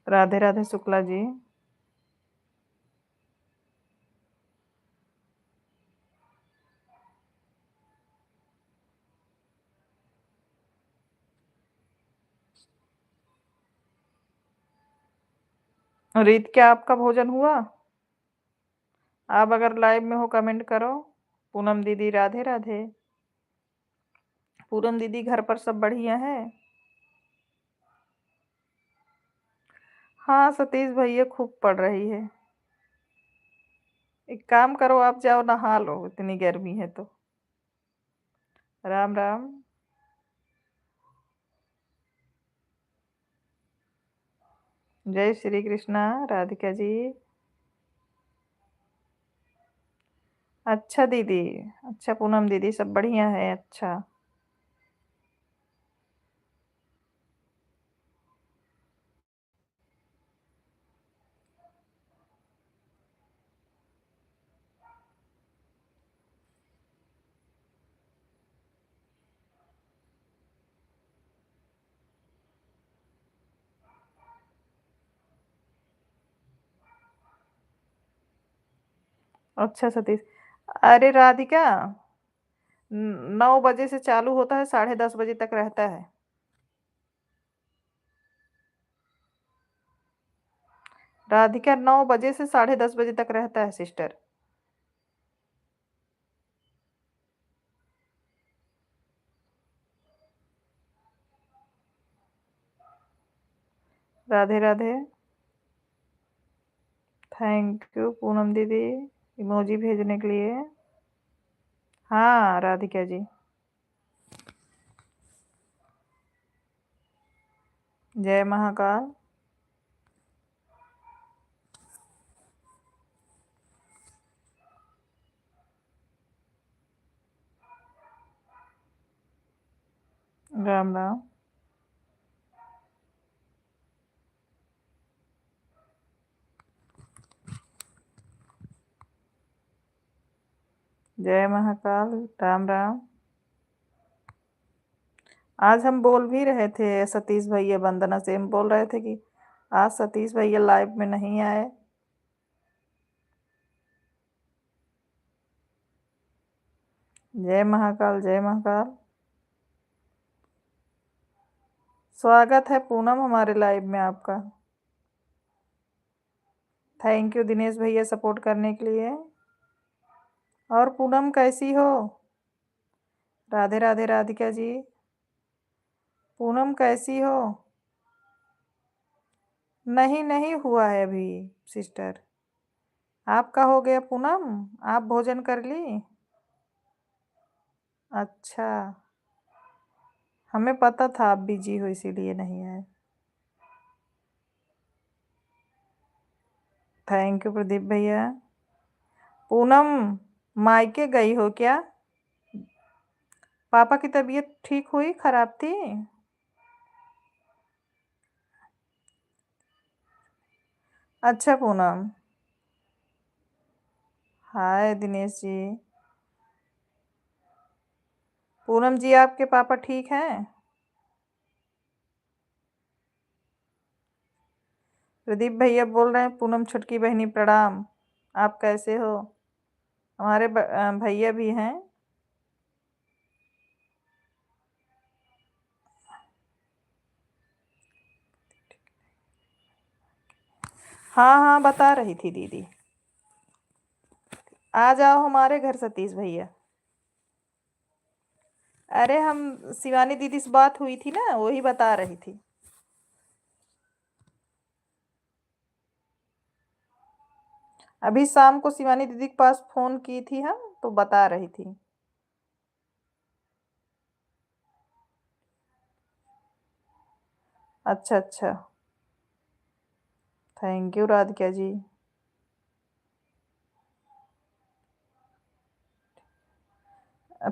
राधे राधे शुक्ला जी। रीत, क्या आपका भोजन हुआ? आप अगर लाइव में हो कमेंट करो। पूनम दीदी राधे राधे। पूनम दीदी घर पर सब बढ़िया है? हाँ सतीश भैया खूब पड़ रही है। एक काम करो, आप जाओ नहा लो, इतनी गर्मी है तो। राम राम। जय श्री कृष्णा राधिका जी। अच्छा दीदी। अच्छा पूनम दीदी सब बढ़िया है, अच्छा। अच्छा सतीश। अरे राधिका, 9 बजे से चालू होता है, 10:30 बजे तक रहता है। राधिका, 9 बजे से 10:30 बजे तक रहता है sister. Radhe Radhe. Thank you Poonam दीदी इमोजी भेजने के लिए। हाँ राधिका जी। जय महाकाल। राम राम। जय महाकाल। राम राम। आज हम बोल भी रहे थे सतीश भैया वंदना से, हम बोल रहे थे कि आज सतीश भैया लाइव में नहीं आए। जय महाकाल जय महाकाल। स्वागत है पूनम हमारे लाइव में आपका। थैंक यू दिनेश भैया सपोर्ट करने के लिए। और पूनम कैसी हो? राधे राधे राधिका जी। पूनम कैसी हो? नहीं नहीं हुआ है अभी सिस्टर। आपका हो गया पूनम? आप भोजन कर ली? अच्छा। हमें पता था आप बिजी हो इसीलिए नहीं आए। थैंक यू प्रदीप भैया। पूनम, मायके गई हो क्या? पापा की तबीयत ठीक हुई, खराब थी? अच्छा पूनम। हाय दिनेश जी। पूनम जी आपके पापा ठीक हैं? प्रदीप भैया बोल रहे हैं पूनम छुटकी बहनी प्रणाम। आप कैसे हो? हमारे भैया भी हैं। हाँ हाँ, बता रही थी दीदी। आ जाओ हमारे घर सतीश भैया। अरे हम शिवानी दीदी से बात हुई थी ना, वही बता रही थी। अभी शाम को शिवानी दीदी के पास फोन की थी हम, तो बता रही थी। अच्छा अच्छा। थैंक यू राधिका जी।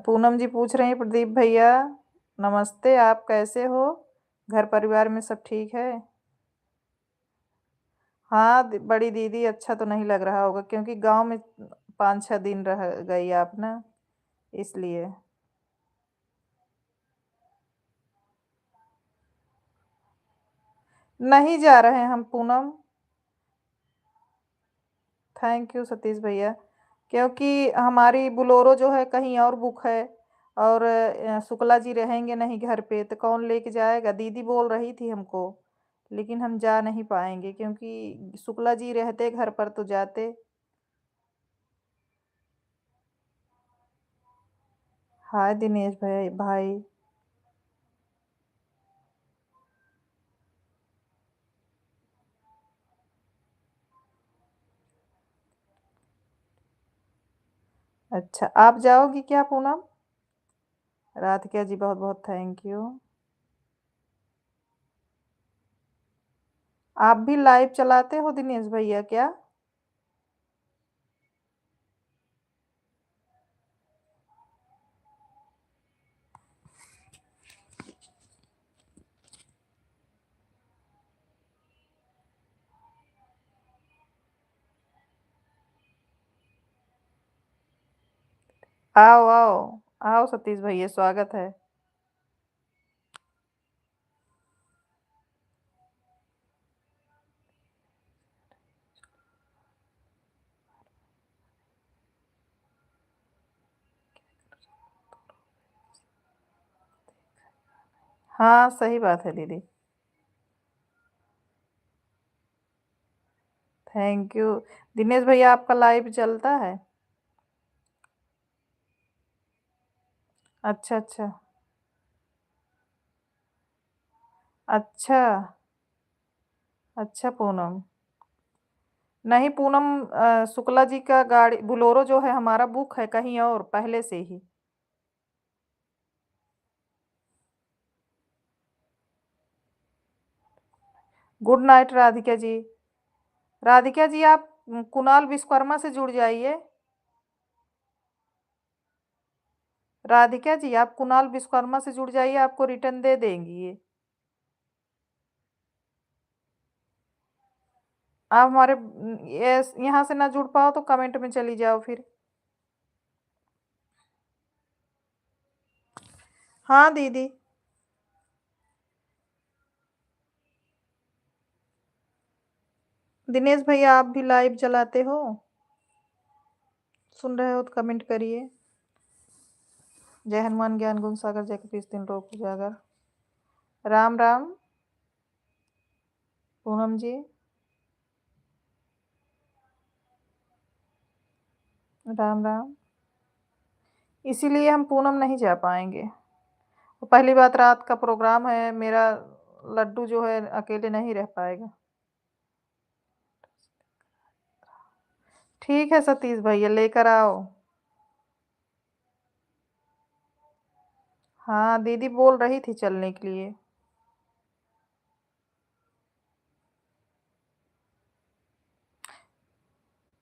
पूनम जी पूछ रही हैं प्रदीप भैया, नमस्ते, आप कैसे हो? घर परिवार में सब ठीक है? हाँ बड़ी दीदी, अच्छा तो नहीं लग रहा होगा क्योंकि गांव में 5-6 दिन रह गई आप ना, इसलिए। नहीं जा रहे हैं हम पूनम। थैंक यू सतीश भैया। क्योंकि हमारी बुलोरो जो है कहीं और बुक है, और शुक्ला जी रहेंगे नहीं घर पे, तो कौन लेके जाएगा? दीदी बोल रही थी हमको, लेकिन हम जा नहीं पाएंगे क्योंकि शुक्ला जी रहते घर पर तो जाते। हाय दिनेश भाई भाई। अच्छा, आप जाओगी क्या पूनम? राधिका जी बहुत बहुत थैंक यू। आप भी लाइव चलाते हो दिनेश भैया क्या? आओ आओ। आओ सतीश भैया, स्वागत है। हाँ सही बात है दीदी। Thank you. दिनेश भैया आपका लाइव चलता है? अच्छा अच्छा। अच्छा अच्छा पूनम। नहीं पूनम, शुक्ला जी का गाड़ी बुलोरो जो है हमारा बुक है कहीं और पहले से ही। Good night Radhika ji. राधिका जी आप कुणाल विश्वकर्मा से जुड़ जाइए। राधिका जी आप कुणाल विश्वकर्मा से जुड़ जाइए, आपको रिटर्न दे देंगी ये। आप हमारे यहाँ से ना जुड़ पाओ तो कमेंट में चली जाओ फिर। हाँ दीदी। दिनेश भैया आप भी लाइव चलाते हो? सुन रहे हो तो कमेंट करिए। जय हनुमान ज्ञान गुण सागर, जय कपीस तीन लोक उजागर। राम राम पूनम जी। राम राम। इसीलिए हम पूनम नहीं जा पाएंगे। तो पहली बात, रात का प्रोग्राम है मेरा, लड्डू जो है अकेले नहीं रह पाएगा। ठीक है सतीश भैया, लेकर आओ। हाँ दीदी बोल रही थी चलने के लिए।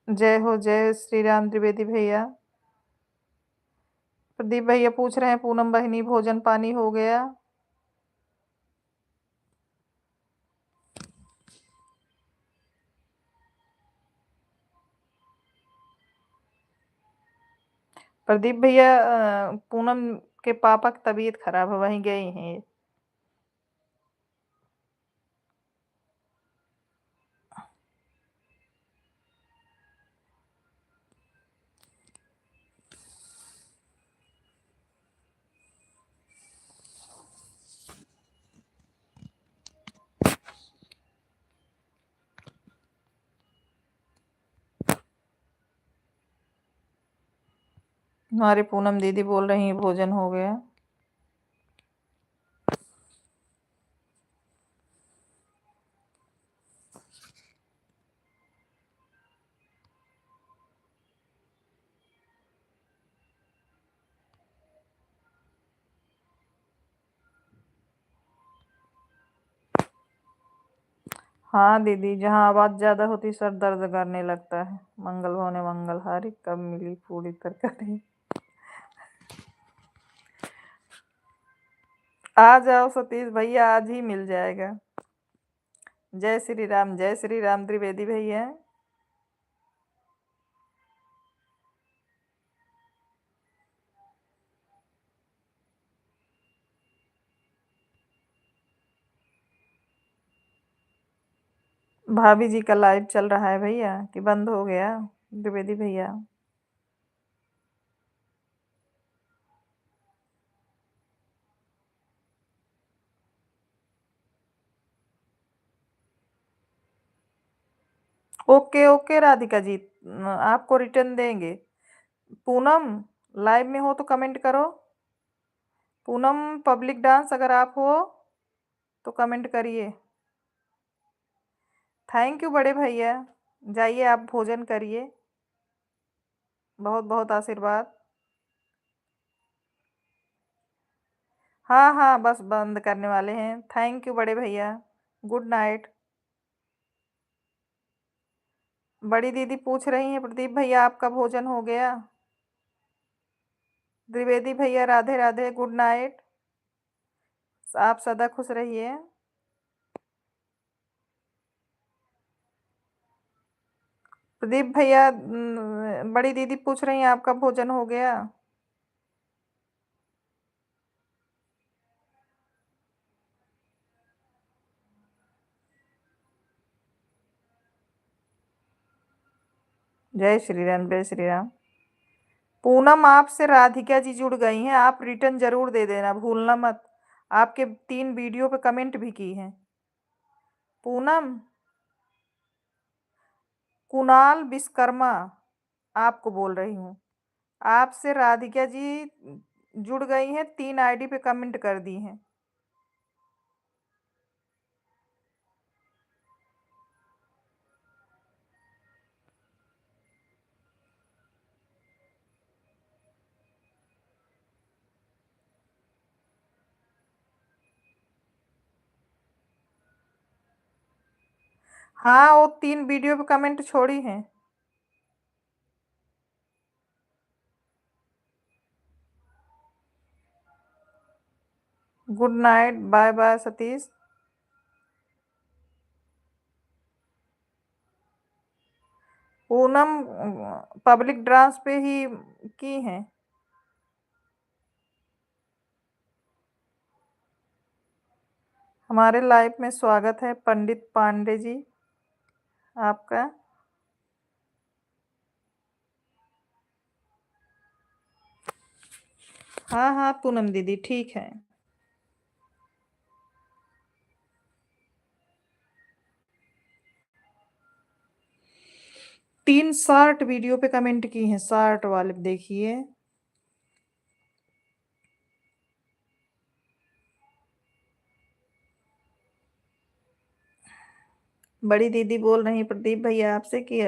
जय हो, जय श्री राम त्रिवेदी भैया। प्रदीप भैया पूछ रहे हैं पूनम बहिनी भोजन पानी हो गया? प्रदीप भैया, पूनम के पापा की तबीयत खराब है, वहीं गए हैं। हमारी पूनम दीदी बोल रही हैं भोजन हो गया। हाँ दीदी, जहाँ आवाज ज्यादा होती सर दर्द करने लगता है। मंगल होने मंगल हारी, कब मिली पूरी तरकारी। आ जाओ सतीश भैया, आज ही मिल जाएगा। जय श्री राम त्रिवेदी भैया। भाभी जी का लाइव चल रहा है भैया कि बंद हो गया त्रिवेदी भैया? ओके ओके राधिका जी, आपको रिटर्न देंगे। पूनम, लाइव में हो तो कमेंट करो। पूनम पब्लिक डांस, अगर आप हो तो कमेंट करिए। थैंक यू बड़े भैया। जाइए आप भोजन करिए। बहुत बहुत आशीर्वाद। हाँ हाँ, बस बंद करने वाले हैं। थैंक यू बड़े भैया। Good night. बड़ी दीदी पूछ रही हैं प्रदीप भैया आपका भोजन हो गया? द्विवेदी भैया राधे राधे, गुड नाइट। आप सदा खुश रहिए। प्रदीप भैया, बड़ी दीदी पूछ रही हैं आपका भोजन हो गया? जय श्री राम, जय श्री राम। पूनम, आपसे राधिका जी जुड़ गई हैं, आप रिटर्न जरूर दे देना, भूलना मत। आपके 3 वीडियो पे कमेंट भी की हैं। पूनम, कुणाल विश्वकर्मा आपको बोल रही हूँ। आपसे राधिका जी जुड़ गई हैं, 3 आईडी पे कमेंट कर दी हैं। हाँ, वो 3 वीडियो पे कमेंट छोड़ी हैं। Good night, bye bye Satish. Poonam public dance पे ही की हैं। हमारे लाइव में स्वागत है पंडित पांडे जी आपका। हाँ हाँ पूनम दीदी, ठीक है। 3 शॉर्ट वीडियो पे कमेंट की हैं, शॉर्ट वाले देखिए। बड़ी दीदी बोल रही प्रदीप भैया आपसे कि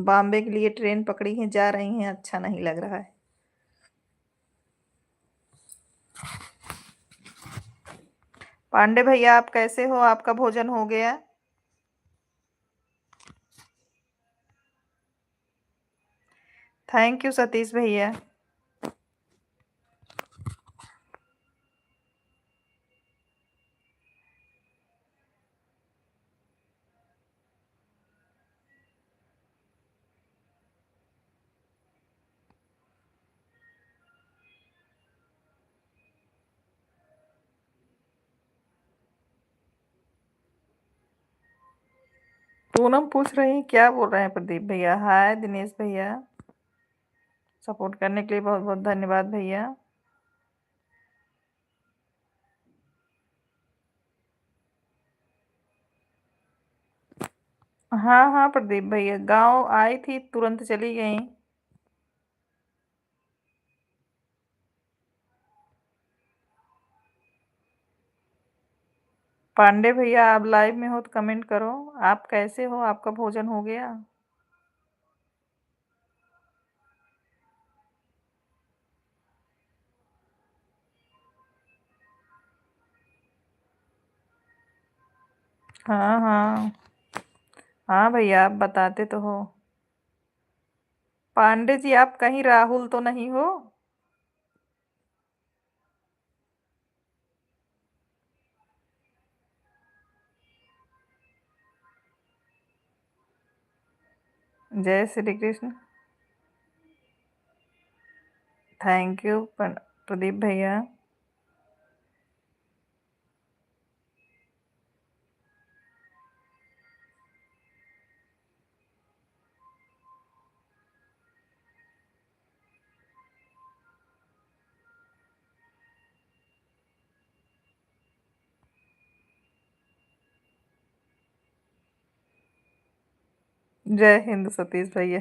बॉम्बे के लिए ट्रेन पकड़ी है, जा रही हैं, अच्छा नहीं लग रहा है। पांडे भैया आप कैसे हो, आपका भोजन हो गया? थैंक यू सतीश भैया। पूनम पूछ रही क्या बोल रहे हैं प्रदीप भैया? हाय दिनेश भैया, सपोर्ट करने के लिए बहुत बहुत धन्यवाद भैया। हाँ हाँ प्रदीप भैया, गांव आई थी तुरंत चली गई। पांडे भैया आप लाइव में हो तो कमेंट करो। आप कैसे हो? आपका भोजन हो गया? हाँ हाँ। हाँ भैया आप बताते तो हो। पांडे जी आप कहीं राहुल तो नहीं हो? जय श्री कृष्ण। थैंक यू प्रदीप भैया। जय हिंद सतीश भैया।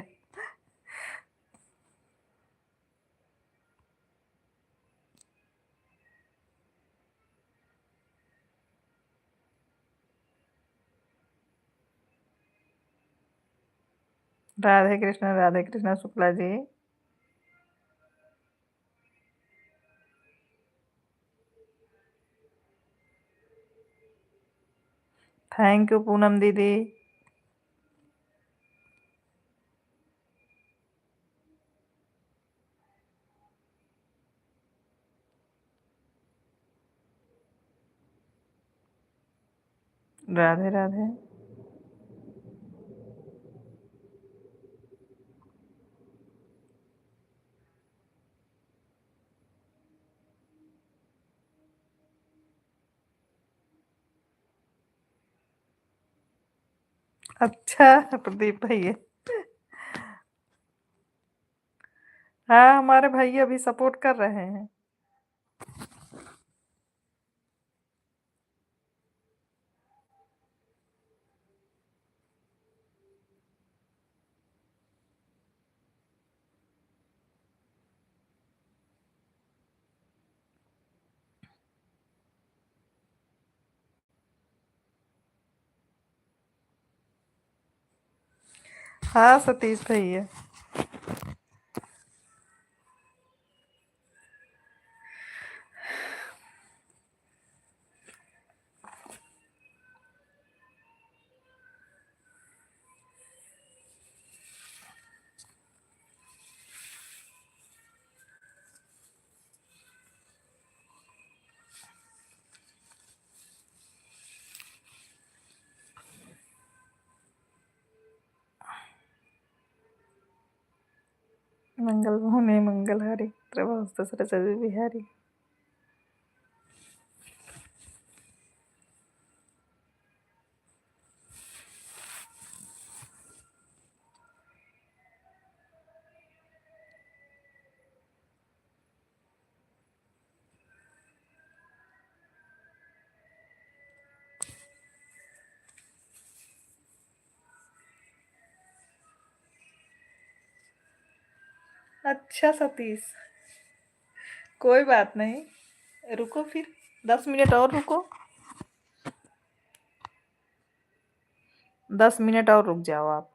राधे कृष्ण शुक्ला जी। थैंक यू पूनम दीदी। राधे राधे। अच्छा प्रदीप भैया। हाँ हमारे भैया भी सपोर्ट कर रहे हैं। हाँ सतीश भैया। मंगल मुनि मंगलहारी प्रभु सरस्वती बिहारी। अच्छा सतीश कोई बात नहीं, रुको फिर 10 मिनट और रुको। 10 मिनट और रुक जाओ आप।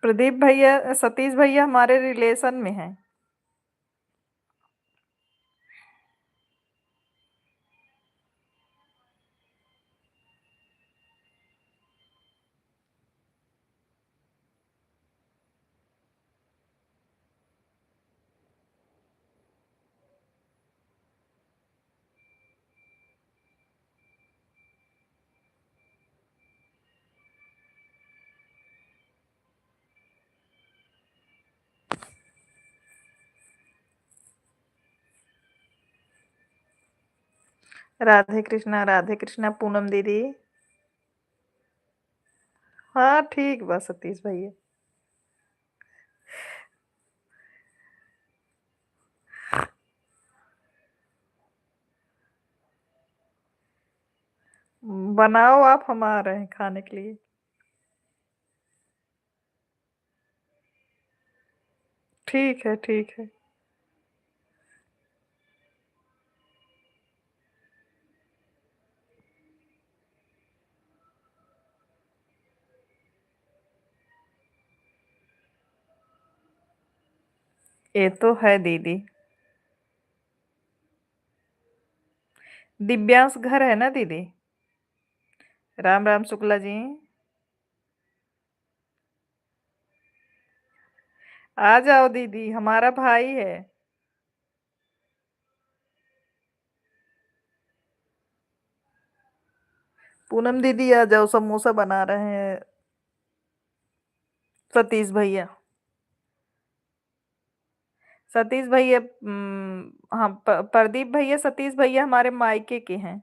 प्रदीप भैया सतीश भैया हमारे रिलेशन में है। राधे कृष्णा पूनम दीदी। हाँ ठीक बा सतीश भैया। बनाओ आप, हम आ रहे हैं खाने के लिए। ठीक है, ठीक है। ये तो है दीदी। दिव्यांश घर है ना दीदी? राम राम शुक्ला जी। आ जाओ दीदी, हमारा भाई है। पूनम दीदी आ जाओ, समोसा बना रहे हैं सतीश भैया। सतीश भैया, हाँ, प्रदीप भैया, सतीश भैया हमारे मायके के हैं।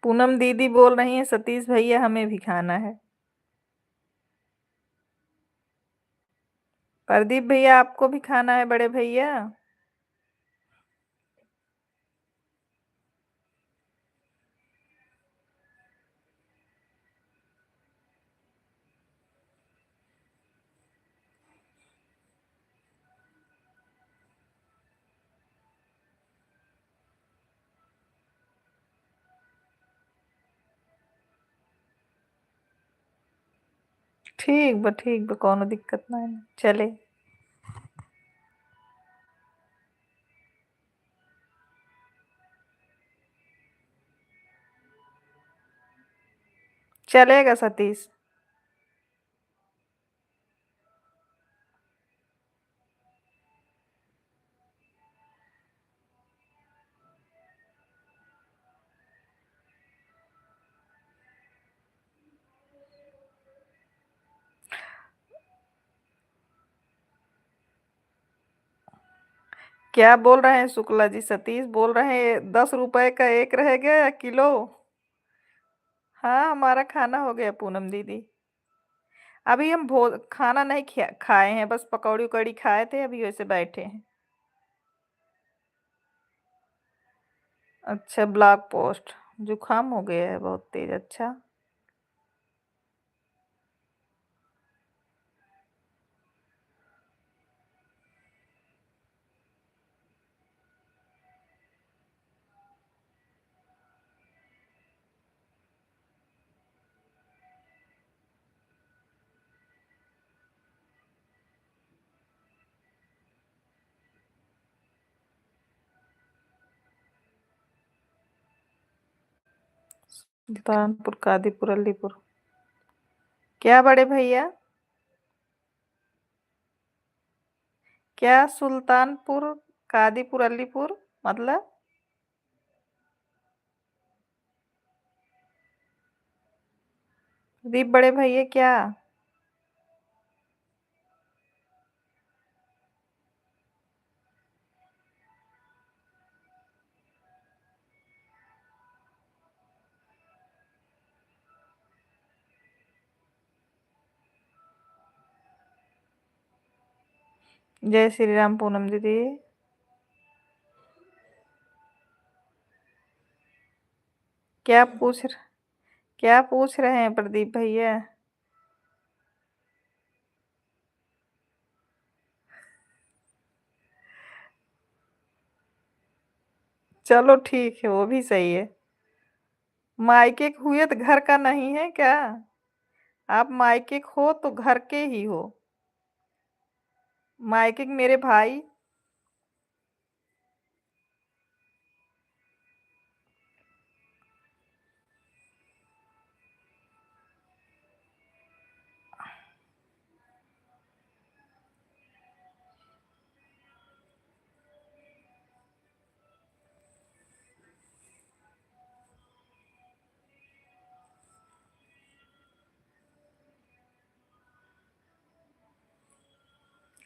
पूनम दीदी बोल रही है सतीश भैया हमें भी खाना है। प्रदीप भैया आपको भी खाना है बड़े भैया? ठीक बा, कोनो दिक्कत ना है, चले। चलेगा सतीश। क्या बोल रहे हैं शुक्ला जी? सतीश बोल रहे हैं 10 रुपए का एक रहेगा या किलो? हाँ, हमारा खाना हो गया पूनम दीदी। अभी हम खाना नहीं खाए हैं, बस पकौड़ी उकौड़ी खाए थे, अभी वैसे बैठे हैं। अच्छा, ब्लॉक पोस्ट। जुकाम हो गया है बहुत तेज, अच्छा। सुल्तानपुर, कादीपुर, अलीपुर। क्या बड़े भैया? क्या सुल्तानपुर, कादीपुर, अलीपुर मतलब? दीप बड़े भैया क्या? जय श्री राम पूनम दीदी। क्या पूछ र- क्या पूछ रहे हैं प्रदीप भैया? चलो ठीक है, वो भी सही है। मायके के हुए तो घर का नहीं है क्या? आप मायके के हो तो घर के ही हो। मायके के मेरे भाई।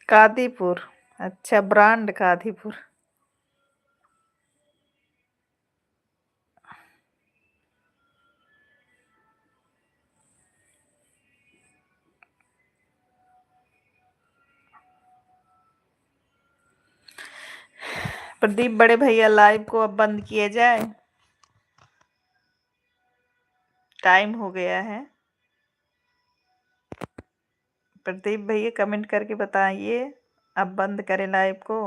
कादीपुर। अच्छा, ब्रांड कादीपुर। प्रदीप बड़े भैया, लाइव को अब बंद किया जाए, टाइम हो गया है। प्रदीप भैया कमेंट करके बताइए, अब बंद करें लाइव को।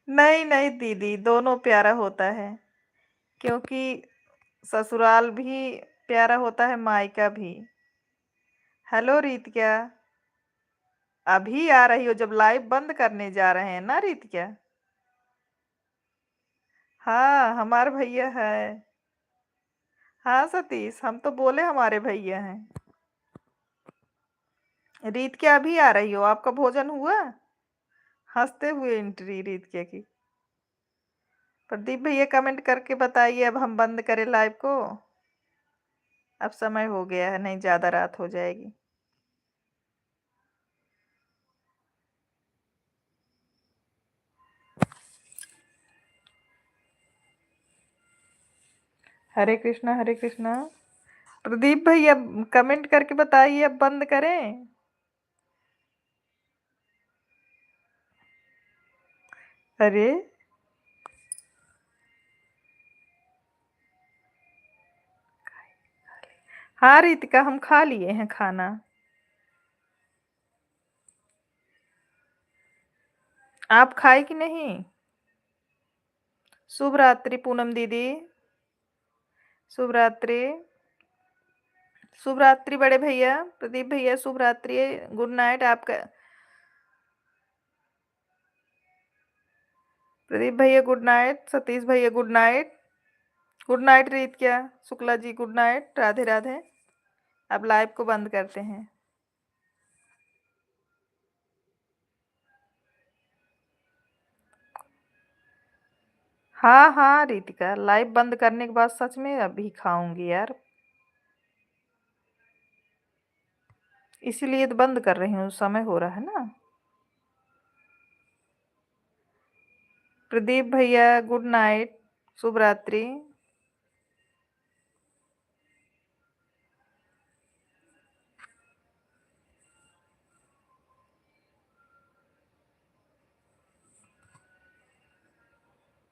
नहीं नहीं दीदी, दोनों प्यारा होता है, क्योंकि ससुराल भी प्यारा होता है, मायका भी। हेलो रीतिका, अभी आ रही हो जब लाइव बंद करने जा रहे हैं ना रीतिका? हाँ, हमारे भैया है। हाँ सतीश, हम तो बोले हमारे भैया हैं। रीत क्या अभी आ रही हो? आपका भोजन हुआ? हंसते हुए एंट्री रीत क्या की। प्रदीप भैया कमेंट करके बताइए, अब हम बंद करें लाइव को? अब समय हो गया है, नहीं ज्यादा रात हो जाएगी। हरे कृष्णा हरे कृष्णा। प्रदीप भैया कमेंट करके बताइए, अब बंद करें? अरे हाँ रीतिका, हम खा लिए हैं खाना। आप खाए कि नहीं? शुभ रात्रि पूनम दीदी। शुभ रात्रि। शुभ रात्रि बड़े भैया, प्रदीप भैया शुभ रात्रि। गुड नाइट आपका। प्रदीप भैया गुड नाइट, सतीश भैया गुड नाइट। गुड नाइट रीत क्या शुक्ला जी, गुड नाइट, राधे राधे। अब लाइव को बंद करते हैं। हाँ हाँ रीतिका, लाइव बंद करने के बाद सच में अभी खाऊंगी यार, इसीलिए तो बंद कर रही हूँ, समय हो रहा है ना। प्रदीप भैया गुड नाइट, शुभ रात्रि।